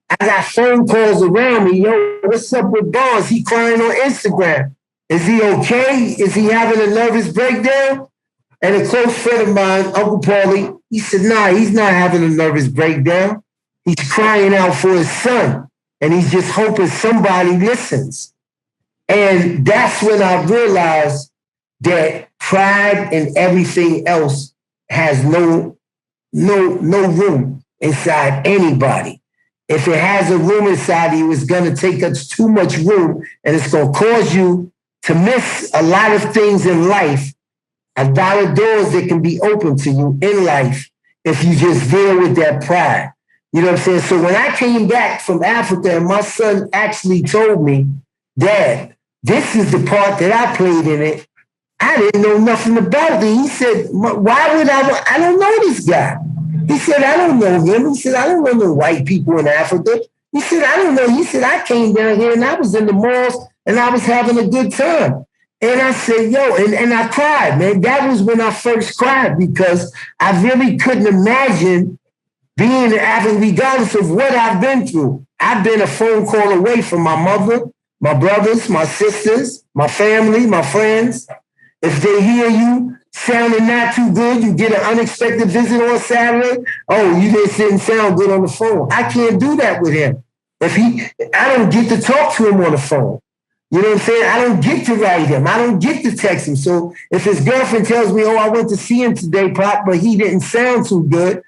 I got phone calls around me. Yo, what's up with Barnes? He crying on Instagram. Is he okay? Is he having a nervous breakdown? And a close friend of mine, Uncle Paulie, he said, nah, he's not having a nervous breakdown. He's crying out for his son. And he's just hoping somebody listens. And that's when I realized that pride and everything else has no room inside anybody. If it has a room inside of you, it's going to take up too much room, and it's going to cause you to miss a lot of things in life, a lot of doors that can be open to you in life if you just deal with that pride. You know what I'm saying? So when I came back from Africa and my son actually told me, Dad, this is the part that I played in it. I didn't know nothing about it. He said, why would I don't know this guy. He said, I don't know him. He said, I don't know no white people in Africa. He said, I don't know. He said, I came down here and I was in the malls and I was having a good time. And I said, yo, and I cried, man. That was when I first cried because I really couldn't imagine being in Africa, regardless of what I've been through. I've been a phone call away from my mother, my brothers, my sisters, my family, my friends. If they hear you sounding not too good, you get an unexpected visit on Saturday. Oh, you just didn't sound good on the phone. I can't do that with him. I don't get to talk to him on the phone. You know what I'm saying? I don't get to write him. I don't get to text him. So if his girlfriend tells me, oh, I went to see him today, Pop, but he didn't sound too good,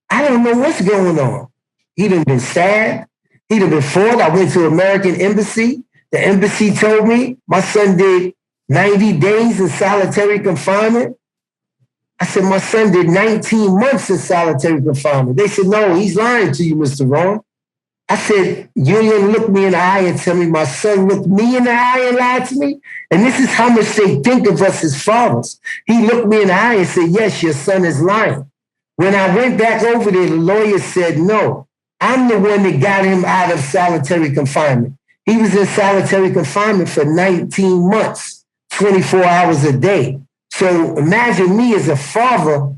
I don't know what's going on. He done been sad. He done been fought. I went to American Embassy. The embassy told me my son did 90 days in solitary confinement. I said, my son did 19 months in solitary confinement. They said, no, he's lying to you, Mr. Ron. I said, you didn't look me in the eye and tell me my son looked me in the eye and lied to me? And this is how much they think of us as fathers. He looked me in the eye and said, yes, your son is lying. When I went back over there, the lawyer said, no, I'm the one that got him out of solitary confinement. He was in solitary confinement for 19 months, 24 hours a day. So imagine me as a father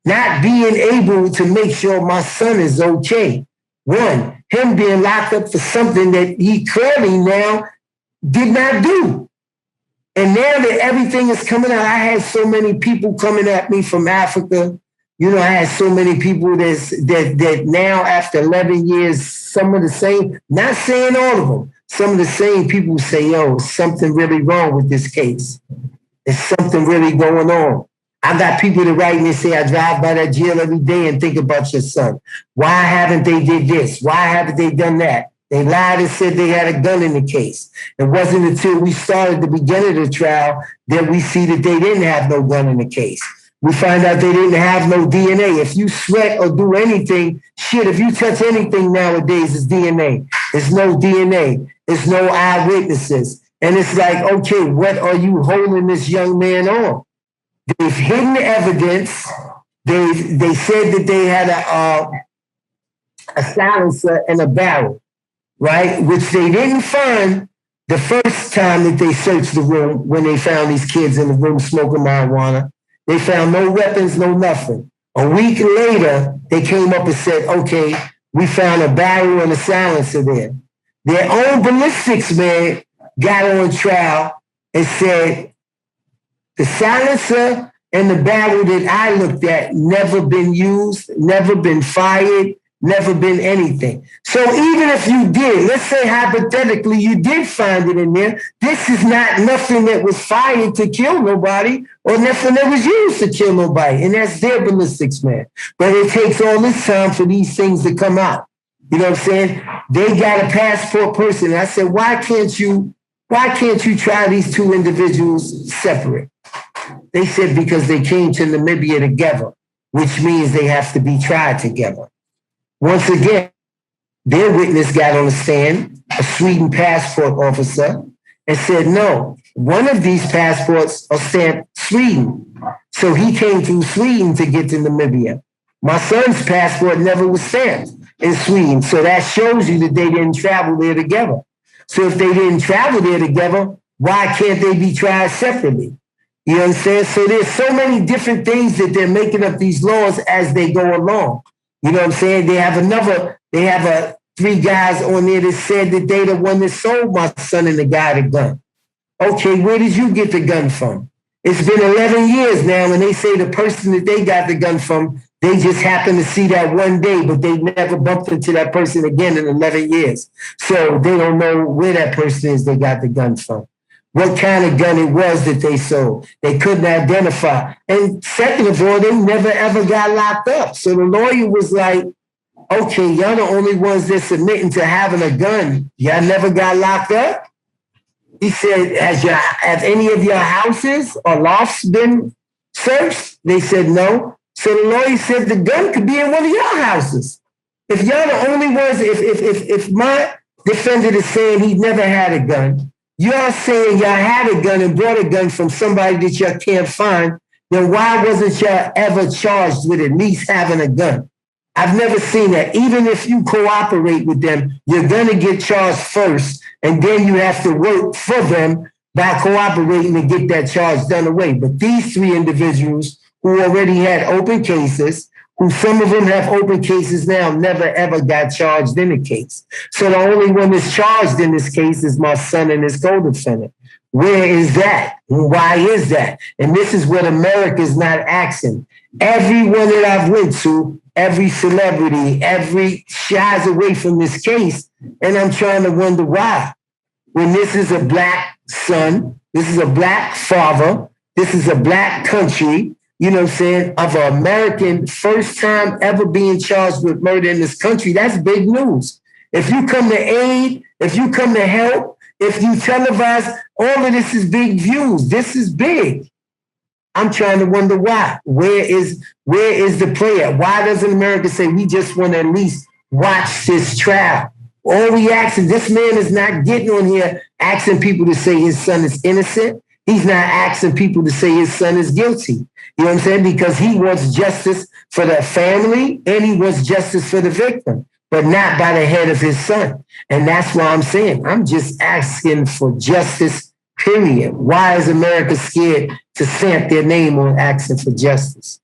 not being able to make sure my son is okay. One, him being locked up for something that he clearly now did not do. And now that everything is coming out, I had so many people coming at me from Africa. You know, I had so many people that now after 11 years, some of the same, not saying all of them, some of the same people say, yo, something really wrong with this case. There's something really going on. I got people that write me and say, I drive by that jail every day and think about your son. Why haven't they did this? Why haven't they done that? They lied and said they had a gun in the case. It wasn't until we started the beginning of the trial that we see that they didn't have no gun in the case. We find out they didn't have no DNA. If you sweat or do anything, shit, if you touch anything nowadays, it's DNA. It's no DNA. It's no eyewitnesses. And it's like, okay, what are you holding this young man on? They've hidden the evidence. They said that they had a silencer and a barrel. right? Which they didn't find the first time that they searched the room when they found these kids in the room smoking marijuana. They found no weapons, no nothing. A week later, they came up and said, okay, we found a barrel and a silencer there. Their own ballistics man got on trial and said, the silencer and the barrel that I looked at never been used, never been fired, never been anything. So even if you did, let's say hypothetically you did find it in there, this is not nothing that was fired to kill nobody or nothing that was used to kill nobody. And that's their ballistics man. But it takes all this time for these things to come out. You know what I'm saying? They got a passport person. And I said, why can't you try these two individuals separate? They said because they came to Namibia together, which means they have to be tried together. Once again, their witness got on the stand, a Sweden passport officer, and said, no, one of these passports are stamped Sweden. So he came through Sweden to get to Namibia. My son's passport never was stamped in Sweden. So that shows you that they didn't travel there together. So if they didn't travel there together, why can't they be tried separately? You understand? So there's so many different things that they're making up these laws as they go along. You know what I'm saying? They have three guys on there that said that they the one that sold my son and the guy the gun. Okay, where did you get the gun from? It's been 11 years now, and they say the person that they got the gun from, they just happened to see that one day, but they never bumped into that person again in 11 years. So they don't know where that person is they got the gun from, what kind of gun it was that they sold. They couldn't identify. And second of all, they never ever got locked up. So the lawyer was like, okay, y'all the only ones that's admitting to having a gun. Y'all never got locked up? He said, have any of your houses or lofts been searched? They said no. So the lawyer said the gun could be in one of your houses. If y'all the only ones, if my defendant is saying he never had a gun, y'all saying y'all had a gun and brought a gun from somebody that y'all can't find, then why wasn't y'all ever charged with at least having a gun? I've never seen that. Even if you cooperate with them, you're going to get charged first, and then you have to work for them by cooperating to get that charge done away. But these three individuals who already had open cases, who some of them have open cases now, never ever got charged in a case. So the only one that's charged in this case is my son and his co-defendant. Where is that? Why is that? And this is what America's not asking. Everyone that I've went to, every celebrity, every shies away from this case, and I'm trying to wonder why. When this is a black son, this is a black father, this is a black country, you know what I'm saying, of an American first time ever being charged with murder in this country, that's big news. If you come to aid, if you come to help, if you televise, all of this is big views. This is big. I'm trying to wonder why. Where is the player? Why doesn't America say we just want to at least watch this trial? All we asking, this man is not getting on here asking people to say his son is innocent. He's not asking people to say his son is guilty. You know what I'm saying? Because he wants justice for the family and he wants justice for the victim, but not by the head of his son. And that's why I'm saying, I'm just asking for justice, period. Why is America scared to stamp their name on asking for justice?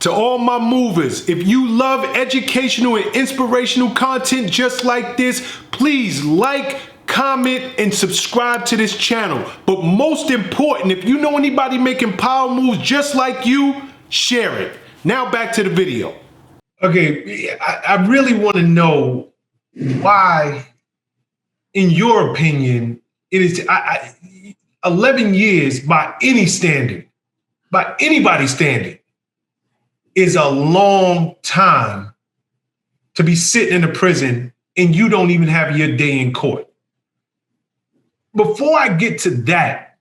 To all my movers, if you love educational and inspirational content just like this, please like, comment, and subscribe to this channel. But most important, if you know anybody making power moves just like you, share it. Now back to the video. Okay, I really want to know why, in your opinion, it is 11 years by any standard, by anybody's standard, is a long time to be sitting in a prison and you don't even have your day in court. Before I get to that,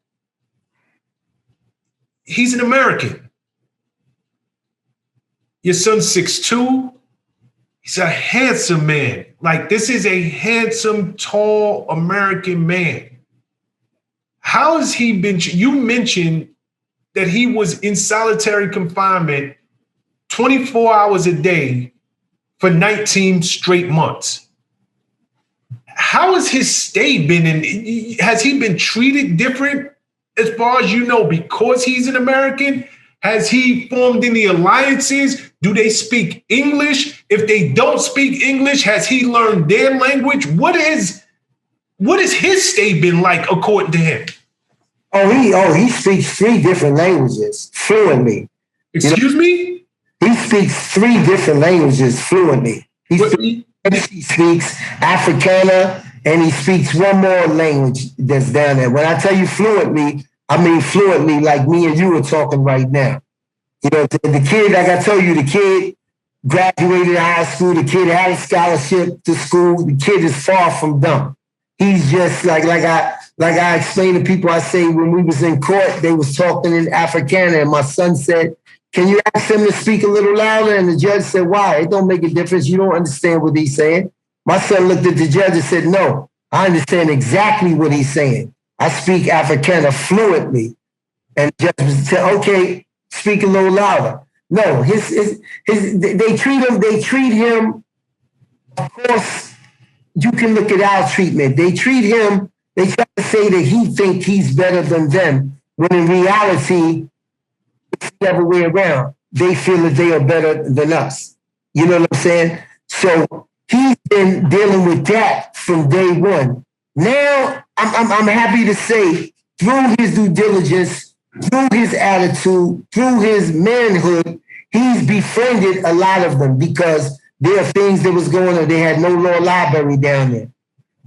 he's an American. Your son's 6'2". He's a handsome man. Like, this is a handsome, tall American man. How has he been? You mentioned that he was in solitary confinement 24 hours a day for 19 straight months. how has his stay been? And has he been treated different as far as you know because he's an American? Has he formed any alliances? Do they speak English? If they don't speak English, has he learned their language? What has his stay been like according to him? He speaks 3 different languages fluently. Excuse me? He speaks 3 different languages fluently. He speaks Afrikaner, and he speaks one more language that's down there. When I tell you fluently, I mean fluently like me and you are talking right now. You know, the kid, like I told you, the kid graduated high school, the kid had a scholarship to school, the kid is far from dumb. He's just like I explained to people, I say when we was in court, they was talking in Afrikaner, and my son said, can you ask him to speak a little louder? And the judge said, why? It don't make a difference. You don't understand what he's saying. My son looked at the judge and said, no, I understand exactly what he's saying. I speak Afrikaner fluently. And the judge said, okay, speak a little louder. No, they treat him, of course, you can look at our treatment. They treat him, they try to say that he thinks he's better than them, when in reality, it's the other way around. They feel that they are better than us. You know what I'm saying? So he's been dealing with that from day one. Now, I'm happy to say, through his due diligence, through his attitude, through his manhood, he's befriended a lot of them because there are things that was going on. They had no law library down there.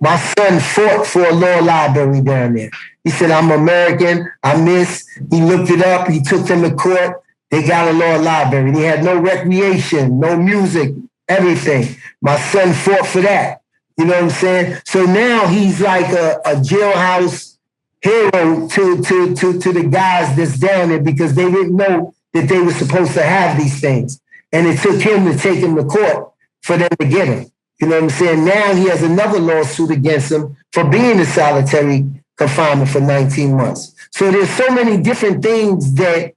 My son fought for a law library down there. He said, I'm American, I'm this. He looked it up, he took them to court. They got a law library. They had no recreation, no music, everything. My son fought for that. You know what I'm saying? So now he's like a jailhouse hero to the guys that's down there because they didn't know that they were supposed to have these things. And it took him to take him to court for them to get him. You know what I'm saying? Now he has another lawsuit against him for being in solitary confinement for 19 months. So there's so many different things that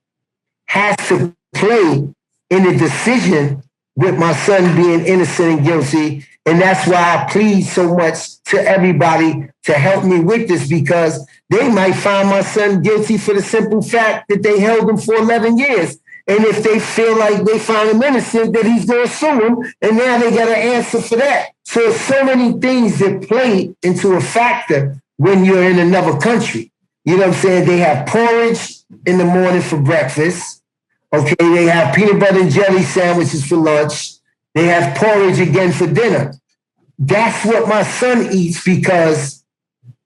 has to play in the decision with my son being innocent and guilty. And that's why I plead so much to everybody to help me with this, because they might find my son guilty for the simple fact that they held him for 11 years. And if they feel like they find him innocent, that he's going to sue him, and now they got an answer for that. So so many things that play into a factor when you're in another country. You know what I'm saying? They have porridge in the morning for breakfast. Okay, they have peanut butter and jelly sandwiches for lunch. They have porridge again for dinner. That's what my son eats because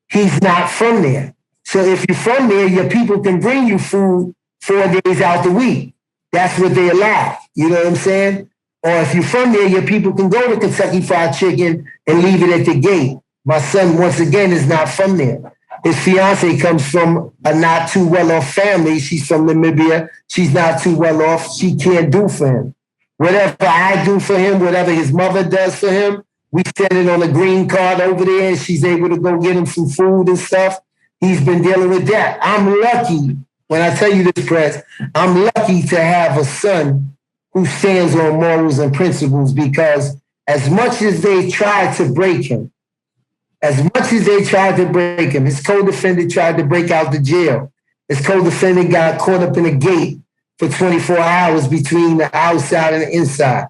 he's not from there. So if you're from there, your people can bring you food 4 days out the week. That's what they allow. You know what I'm saying? Or if you're from there, your people can go to Kentucky Fried Chicken and leave it at the gate. My son, once again, is not from there. His fiance comes from a not too well-off family. She's from Namibia. She's not too well-off. She can't do for him. Whatever I do for him, whatever his mother does for him, we send it on a green card over there, and she's able to go get him some food and stuff. He's been dealing with that. I'm lucky. When I tell you this, Prez, I'm lucky to have a son who stands on morals and principles, because as much as they tried to break him, his co-defendant tried to break out the jail. His co-defendant got caught up in a gate for 24 hours between the outside and the inside.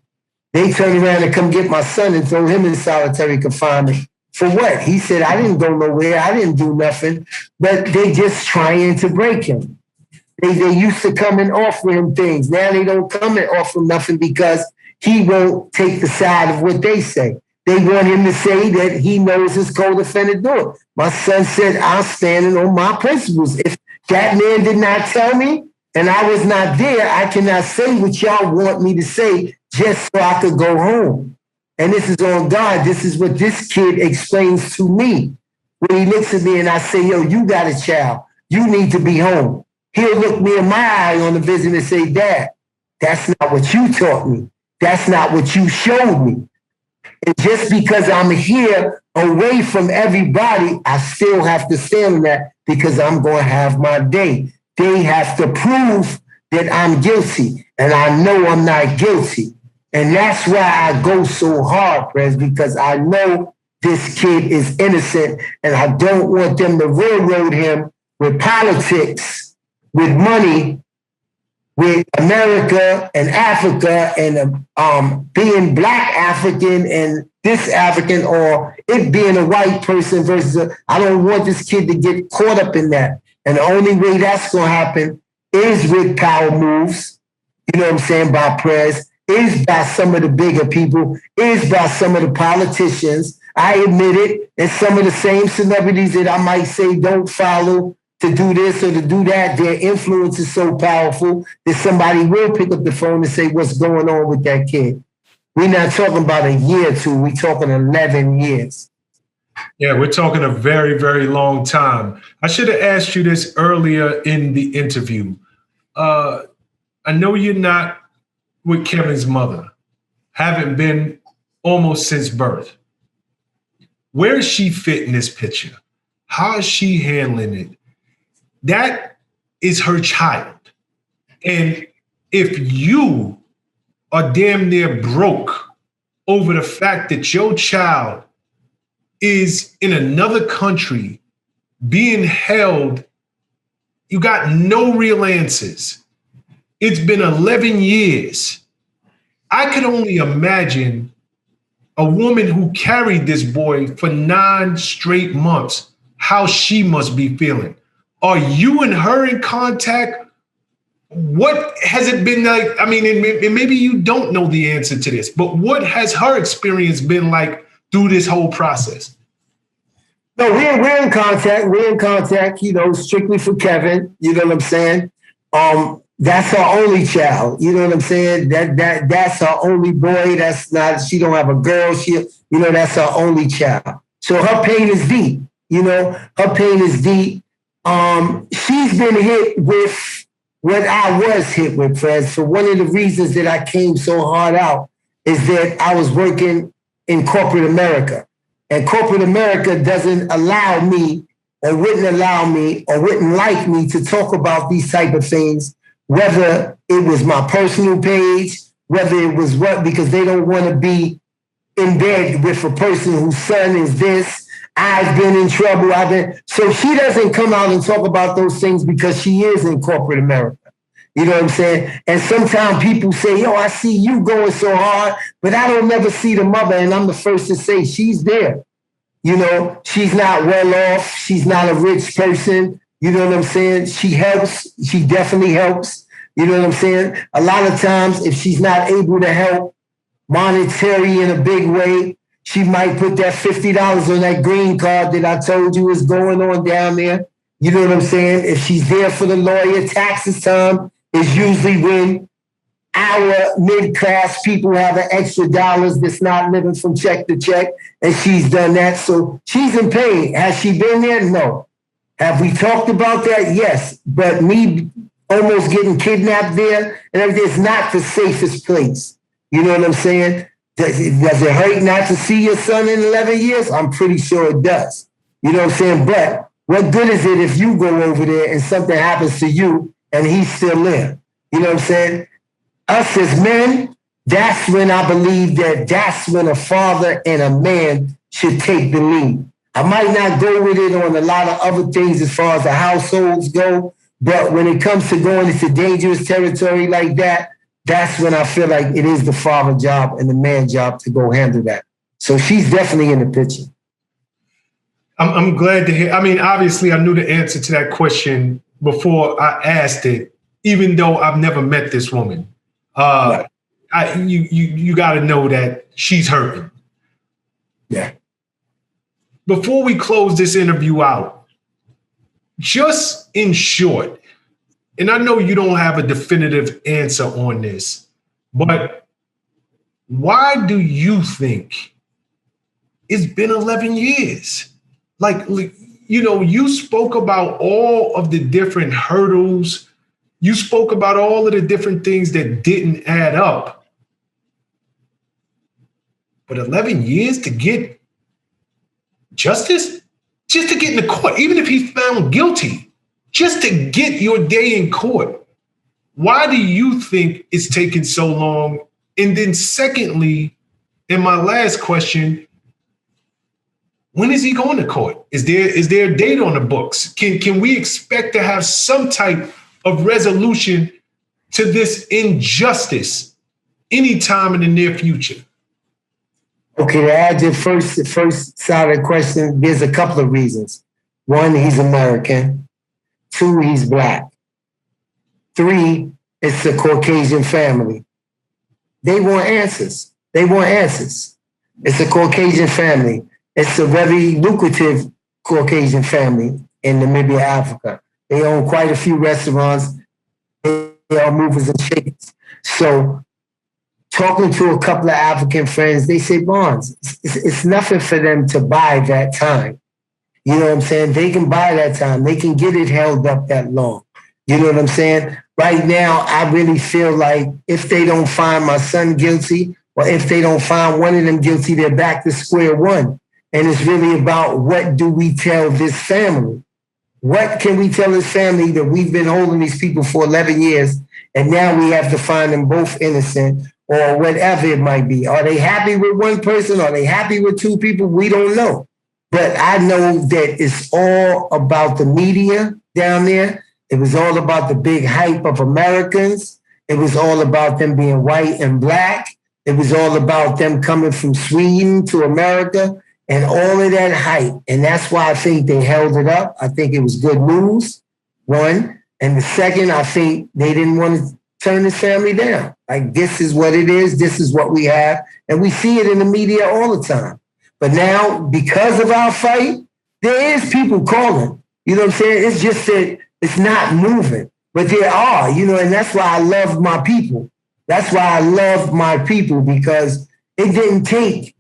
They turned around and come get my son and throw him in solitary confinement. For what? He said, I didn't go nowhere. I didn't do nothing. But they just trying to break him. They used to come and offer him things. Now they don't come and offer him nothing because he won't take the side of what they say. They want him to say that he knows his co-defendant do it. My son said, I'm standing on my principles. If that man did not tell me and I was not there, I cannot say what y'all want me to say just so I could go home. And this is on God. This is what this kid explains to me. When he looks at me and I say, yo, you got a child. You need to be home. He'll look me in my eye on the visit and say, Dad, that's not what you taught me. That's not what you showed me. And just because I'm here away from everybody, I still have to stand on that because I'm going to have my day. They have to prove that I'm guilty, and I know I'm not guilty. And that's why I go so hard, Prez, because I know this kid is innocent, and I don't want them to railroad him with politics, with money, with America and Africa, and being Black African and this African, or it being a white person versus I don't want this kid to get caught up in that. And the only way that's going to happen is with power moves, you know what I'm saying, by Prez, is by some of the bigger people, is by some of the politicians. I admit it, and some of the same celebrities that I might say don't follow to do this or to do that, their influence is so powerful that somebody will pick up the phone and say, what's going on with that kid? We're not talking about a year or two, we're talking 11 years. Yeah, we're talking a very, very long time. I should have asked you this earlier in the interview. I know you're not with Kevin's mother, haven't been almost since birth. Where does she fit in this picture? How is she handling it? That is her child. And if you are damn near broke over the fact that your child is in another country being held, you got no real answers. It's been 11 years. I could only imagine a woman who carried this boy for 9 straight months, how she must be feeling. Are you and her in contact? What has it been like? I mean, and maybe you don't know the answer to this, but what has her experience been like through this whole process? No, we're in contact. We're in contact, you know, strictly for Kevin. You know what I'm saying? That's her only child. You know what I'm saying? That's her only boy. That's not, she don't have a girl. That's her only child. So her pain is deep. You know, her pain is deep. She's been hit with what I was hit with, Prez. So one of the reasons that I came so hard out is that I was working in corporate America. And corporate America doesn't allow me or wouldn't allow me or wouldn't like me to talk about these type of things, whether it was my personal page, whether it was what, because they don't want to be in bed with a person whose son is this. I've been in trouble. So she doesn't come out and talk about those things because she is in corporate America. You know what I'm saying? And sometimes people say, yo, I see you going so hard, but I don't never see the mother. And I'm the first to say she's there. You know, she's not well off. She's not a rich person. You know what I'm saying? She helps. She definitely helps. You know what I'm saying? A lot of times, if she's not able to help monetary in a big way, she might put that $50 on that green card that I told you is going on down there. You know what I'm saying? If she's there for the lawyer, taxes time is usually when our mid-class people have an extra dollars that's not living from check to check, and she's done that. So she's in pain. Has she been there? No. Have we talked about that? Yes. But me almost getting kidnapped there and everything is not the safest place. You know what I'm saying? Does it hurt not to see your son in 11 years? I'm pretty sure it does. You know what I'm saying? But what good is it if you go over there and something happens to you and he's still there? You know what I'm saying? Us as men, that's when I believe that's when a father and a man should take the lead. I might not go with it on a lot of other things as far as the households go, but when it comes to going into dangerous territory like that, that's when I feel like it is the father job and the man job to go handle that. So she's definitely in the picture. I'm glad to hear. I mean, obviously, I knew the answer to that question before I asked it, even though I've never met this woman. Right. You got to know that she's hurting. Yeah. Before we close this interview out, just in short, and I know you don't have a definitive answer on this, but why do you think it's been 11 years? Like, you know, you spoke about all of the different hurdles. You spoke about all of the different things that didn't add up. But 11 years to get justice? Just to get in the court, even if he's found guilty, just to get your day in court. Why do you think it's taken so long? And then secondly, in my last question, When is he going to court? Is there a date on the books? Can we expect to have some type of resolution to this injustice anytime in the near future? Okay, to add your first side of the question, there's a couple of reasons. One, he's American. Two, he's Black. Three, it's a Caucasian family. They want answers. It's a Caucasian family. It's a very lucrative Caucasian family in Namibia, Africa. They own quite a few restaurants. They are movers and shakers. So talking to a couple of African friends, they say, Bonds, it's nothing for them to buy that time. You know what I'm saying? They can buy that time. They can get it held up that long. You know what I'm saying? Right now, I really feel like if they don't find my son guilty, or if they don't find one of them guilty, they're back to square one. And it's really about, what do we tell this family? What can we tell this family that we've been holding these people for 11 years and now we have to find them both innocent, or whatever it might be? Are they happy with one person? Are they happy with two people? We don't know. But I know that it's all about the media down there. It was all about the big hype of Americans. It was all about them being white and Black. It was all about them coming from Sweden to America and all of that hype. And that's why I think they held it up. I think it was good news, one. And the second, I think they didn't want to turn this family down. Like, this is what it is. This is what we have. And we see it in the media all the time. But now, because of our fight, there is people calling. You know what I'm saying? It's just that it's not moving. But there are, and that's why I love my people. That's why I love my people, because it didn't take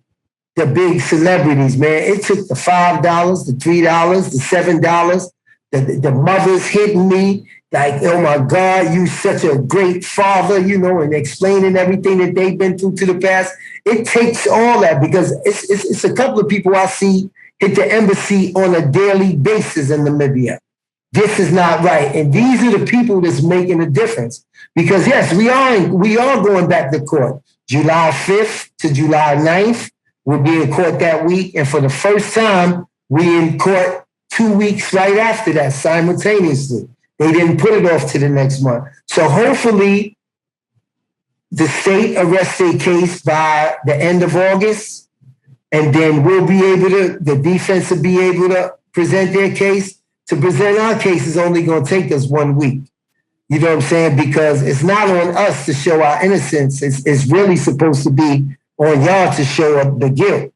the big celebrities, man. It took the $5, the $3, the $7, the mothers hitting me like, oh my God, you such a great father, and explaining everything that they've been through to the past. It takes all that, because it's a couple of people I see hit the embassy on a daily basis in Namibia. This is not right. And these are the people that's making a difference. Because yes, we are going back to court. July 5th to July 9th, we'll be in court that week. And for the first time, we in court 2 weeks right after that, simultaneously. They didn't put it off to the next month. So hopefully the state arrests their case by the end of August, and then the defense will be able to present their case. To present our case is only going to take us 1 week. You know what I'm saying? Because it's not on us to show our innocence. It's really supposed to be on y'all to show up the guilt.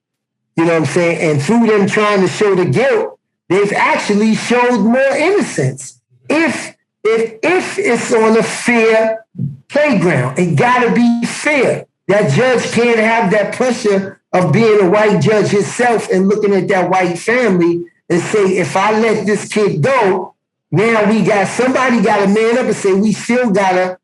You know what I'm saying? And through them trying to show the guilt, they've actually showed more innocence. If it's on a fair playground, it got to be fair. That judge can't have that pressure of being a white judge himself and looking at that white family and say, if I let this kid go, now somebody got to man up and say, we still got to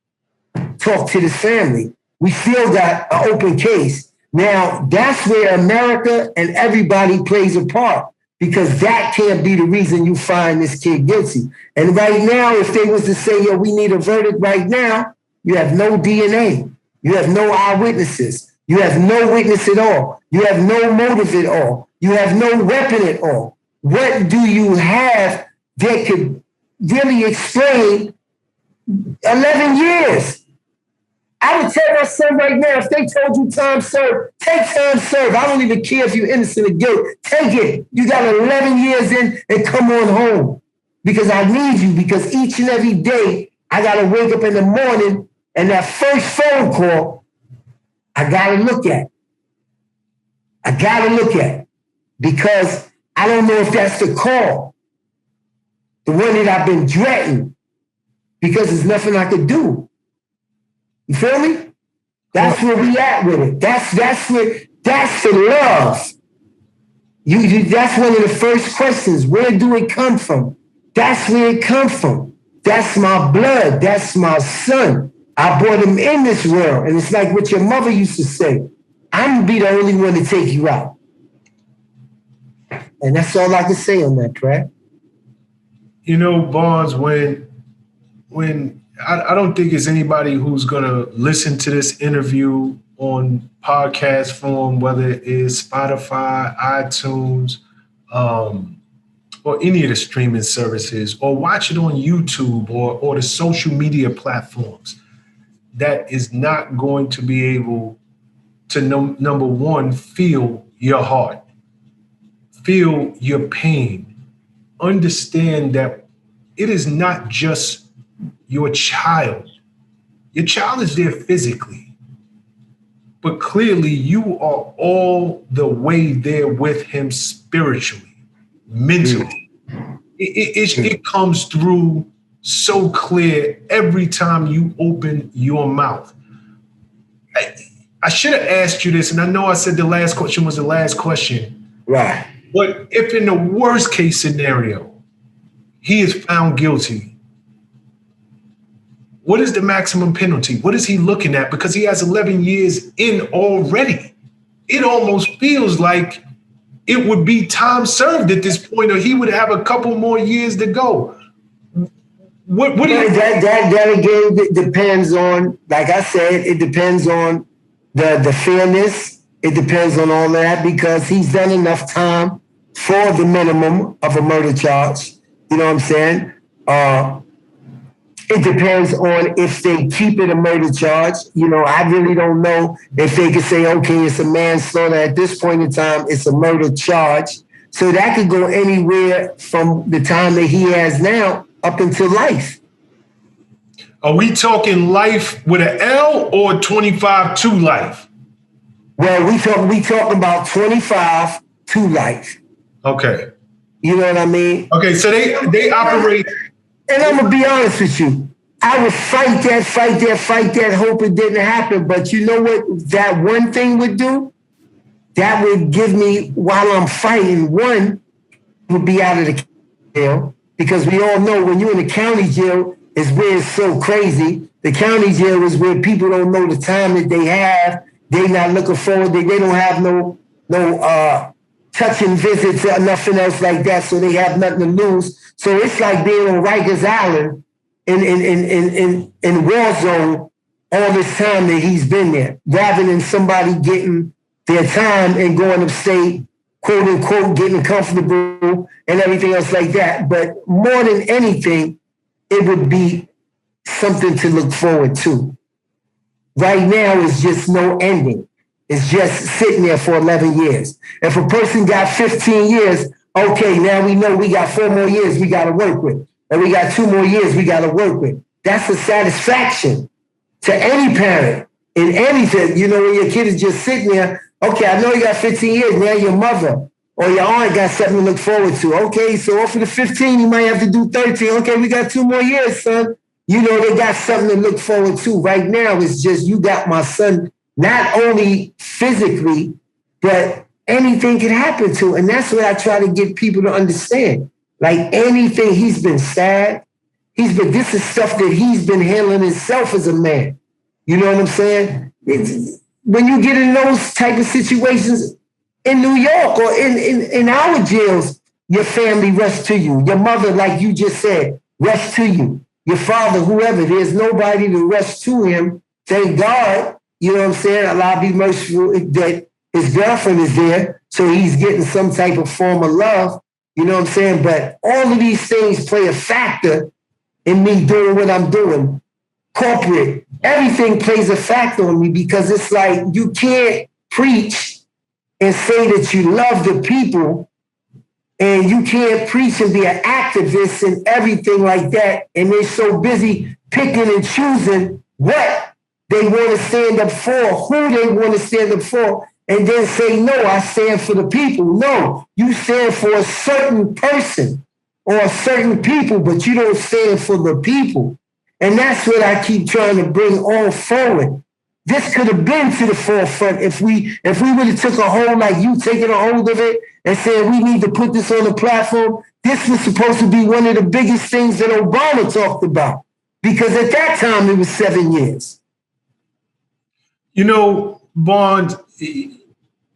talk to this family. We still got an open case. Now, that's where America and everybody plays a part, because that can't be the reason you find this kid guilty. And right now, if they was to say, we need a verdict right now, you have no DNA. You have no eyewitnesses. You have no witness at all. You have no motive at all. You have no weapon at all. What do you have that could really explain 11 years? I would tell my son right now, if they told you time served, take time served. I don't even care if you're innocent or guilty. Take it. You got 11 years in and come on home, because I need you, because each and every day I got to wake up in the morning and that first phone call, I got to look at. Because I don't know if that's the call, the one that I've been dreading, because there's nothing I could do. You feel me? That's where we at with it. That's the love. That's one of the first questions. Where do it come from? That's where it come from. That's my blood. That's my son. I brought him in this world. And it's like what your mother used to say, I'm going to be the only one to take you out. And that's all I can say on that, Prez. Bonds, when I don't think it's anybody who's going to listen to this interview on podcast form, whether it is Spotify, iTunes, or any of the streaming services, or watch it on YouTube or the social media platforms, that is not going to be able to, number one, feel your heart, feel your pain, understand that it is not just your child. Your child is there physically, but clearly you are all the way there with him spiritually, mentally. It comes through so clear every time you open your mouth. I should have asked you this, and I know I said the last question was the last question. Right. But if in the worst case scenario, he is found guilty, what is the maximum penalty? What is he looking at? Because he has 11 years in already. It almost feels like it would be time served at this point, or he would have a couple more years to go. What do you think? That again depends on, like I said, it depends on the fairness. It depends on all that, because he's done enough time for the minimum of a murder charge. You know what I'm saying? It depends on if they keep it a murder charge. You know, I really don't know if they could say, okay, it's a manslaughter. At this point in time, it's a murder charge. So that could go anywhere from the time that he has now up until life. Are we talking life with an L or 25 to life? Well, we talk about 25 to life. Okay. You know what I mean? Okay, so they operate. And I'm gonna be honest with you. I would fight that, hope it didn't happen. But you know what that one thing would do? That would give me, while I'm fighting, one would be out of the jail. Because we all know when you're in the county jail is where it's so crazy. The county jail is where people don't know the time that they have. They're not looking forward. They don't have no touching visits or nothing else like that. So they have nothing to lose. So it's like being on Rikers Island in war zone all this time that he's been there, rather than somebody getting their time and going upstate, quote unquote, getting comfortable and everything else like that. But more than anything, it would be something to look forward to. Right now, it's just no ending. It's just sitting there for 11 years. If a person got 15 years, okay, now we know we got 4 more years we got to work with. And we got 2 more years we got to work with. That's a satisfaction to any parent in anything. You know, when your kid is just sitting there, okay, I know you got 15 years, now your mother or your aunt got something to look forward to. Okay, so off of the 15, you might have to do 13. Okay, we got 2 more years, son. You know, they got something to look forward to. Right now, it's just you got my son, not only physically, but anything can happen to. And that's what I try to get people to understand. Like anything, he's been sad. This is stuff that he's been handling himself as a man. You know what I'm saying? When you get in those type of situations in New York or in our jails, your family rush to you. Your mother, like you just said, rush to you. Your father, whoever, there's nobody to rush to him. Thank God, you know what I'm saying? Allah be merciful that his girlfriend is there, so he's getting some type of form of love. You know what I'm saying? But all of these things play a factor in me doing what I'm doing. Corporate, everything plays a factor on me, because it's like you can't preach and say that you love the people, and you can't preach and be an activist and everything like that. And they're so busy picking and choosing what they want to stand up for, who they want to stand up for, and then say, no, I stand for the people. No, you stand for a certain person or a certain people, but you don't stand for the people. And that's what I keep trying to bring all forward. This could have been to the forefront if we would have took a hold like you taking a hold of it and said, we need to put this on the platform. This was supposed to be one of the biggest things that Obama talked about, because at that time it was 7 years. You know, Bond,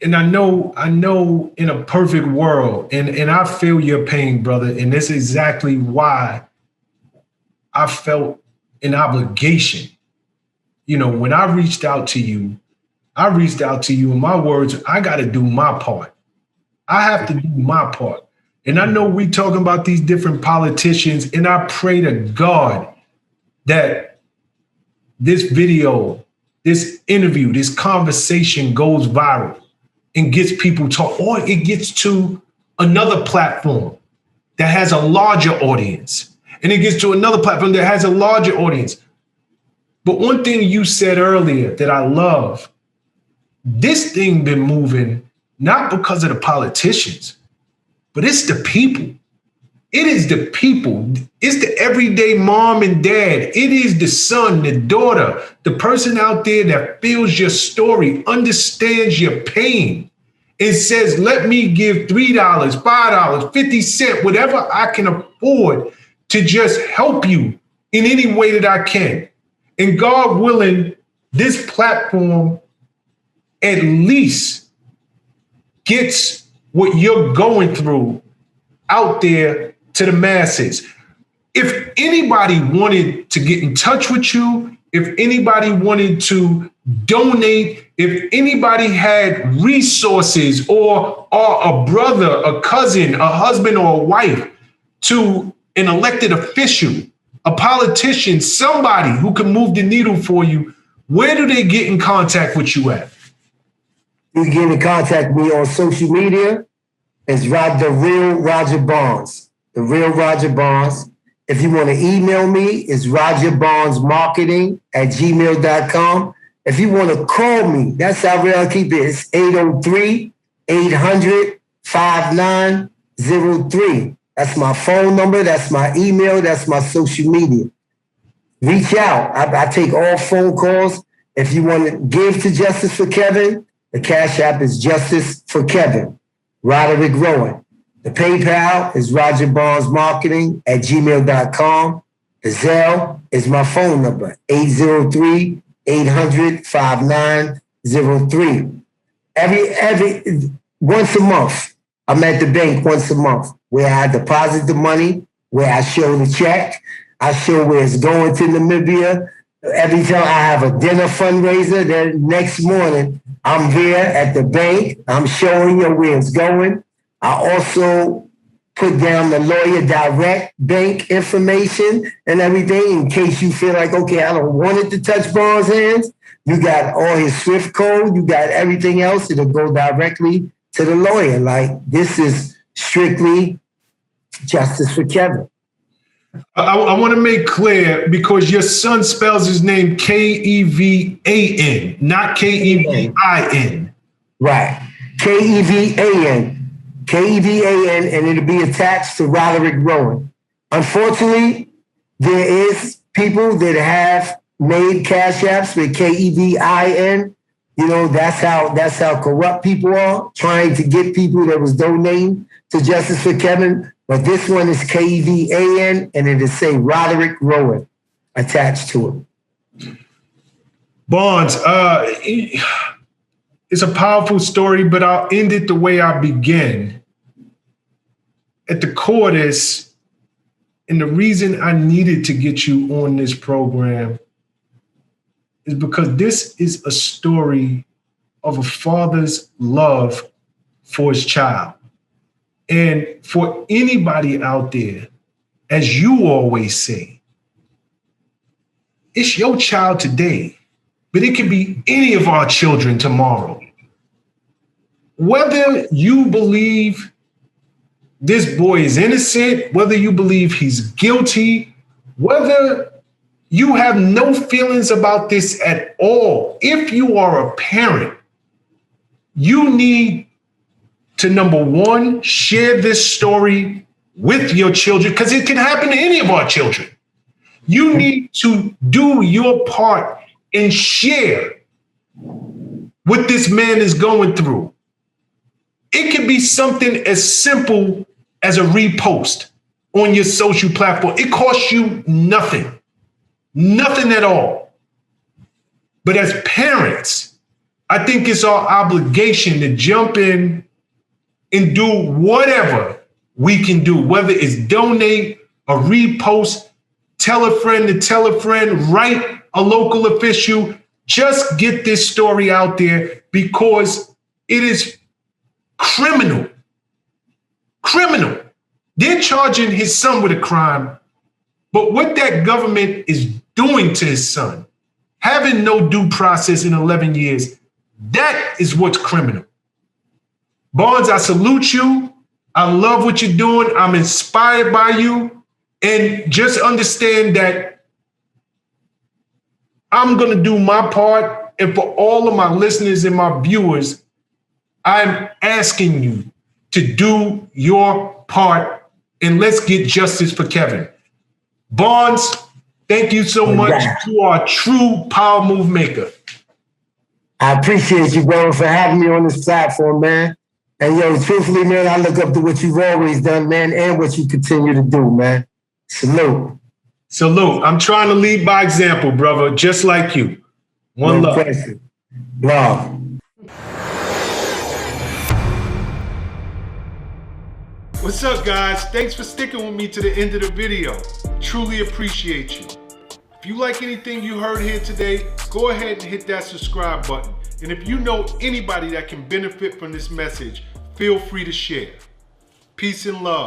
and I know in a perfect world, and I feel your pain, brother, and that's exactly why I felt an obligation. You know, when I reached out to you, in my words, I got to do my part. I have to do my part. And I know we talking about these different politicians, and I pray to God that this video, this interview, this conversation goes viral and gets people talk, or it gets to another platform that has a larger audience, and it gets to another platform that has a larger audience. But one thing you said earlier that I love, this thing been moving not because of the politicians, but it's the people. It is the people. It's the everyday mom and dad. It is the son, the daughter, the person out there that feels your story, understands your pain, and says, let me give $3, $5, 50 cents, whatever I can afford to just help you in any way that I can. And God willing, this platform at least gets what you're going through out there to the masses. If anybody wanted to get in touch with you, if anybody wanted to donate, if anybody had resources or a brother, a cousin, a husband, or a wife to an elected official, a politician, somebody who can move the needle for you, where do they get in contact with you at? You can get in contact with me on social media. It's The Real Roger Barnes. The Real Roger Barnes. If you want to email me, it's rogerbarnesmarketing@gmail.com. If you want to call me, that's how I keep it. It's 803-800-5903. That's my phone number. That's my email. That's my social media. Reach out. I take all phone calls. If you want to give to Justice for Kevin, the Cash App is Justice for Kevin. Roderick Rowan. The PayPal is rogerbarnesmarketing@gmail.com. The Zelle is my phone number, 803-800-5903. Every once a month, I'm at the bank once a month where I deposit the money, where I show the check, I show where it's going to Namibia. Every time I have a dinner fundraiser, the next morning, I'm there at the bank. I'm showing you where it's going. I also put down the lawyer direct bank information and everything in case you feel like, okay, I don't want it to touch Barnes' hands. You got all his SWIFT code. You got everything else. It'll go directly to the lawyer. Like, this is strictly Justice for Kevin. I want to make clear, because your son spells his name Kevan, not Kevin. Right. Kevan. Kevan, and it'll be attached to Roderick Rowan. Unfortunately, there is people that have made cash apps with Kevin. You know, that's how corrupt people are, trying to get people that was donating to Justice for Kevin. But this one is Kevan, and it'll say Roderick Rowan attached to it. Barnes, it's a powerful story, but I'll end it the way I began. At the core of this, and the reason I needed to get you on this program is because this is a story of a father's love for his child. And for anybody out there, as you always say, it's your child today, but it could be any of our children tomorrow. Whether you believe this boy is innocent, whether you believe he's guilty, whether you have no feelings about this at all, if you are a parent, you need to, number one, share this story with your children, because it can happen to any of our children. You need to do your part and share what this man is going through. It can be something as simple as a repost on your social platform. It costs you nothing at all. But as parents, I think it's our obligation to jump in and do whatever we can do, whether it's donate, a repost, tell a friend to tell a friend, write a local official, just get this story out there, because it is criminal They're charging his son with a crime, but what that government is doing to his son, having no due process in 11 years, that is what's criminal. Barnes, I salute you. I love what you're doing. I'm inspired by you. And just understand that I'm going to do my part. And for all of my listeners and my viewers, I'm asking you to do your part, and let's get justice for Kevan. Barnes, thank you so much. You are a true power move maker. I appreciate you, bro, for having me on this platform, man. And yo, truthfully, man, I look up to what you've always done, man, and what you continue to do, man. Salute. Salute. I'm trying to lead by example, brother, just like you. One love. Question. Love. What's up, guys? Thanks for sticking with me to the end of the video. Truly appreciate you. If you like anything you heard here today, go ahead and hit that subscribe button. And if you know anybody that can benefit from this message, feel free to share. Peace and love.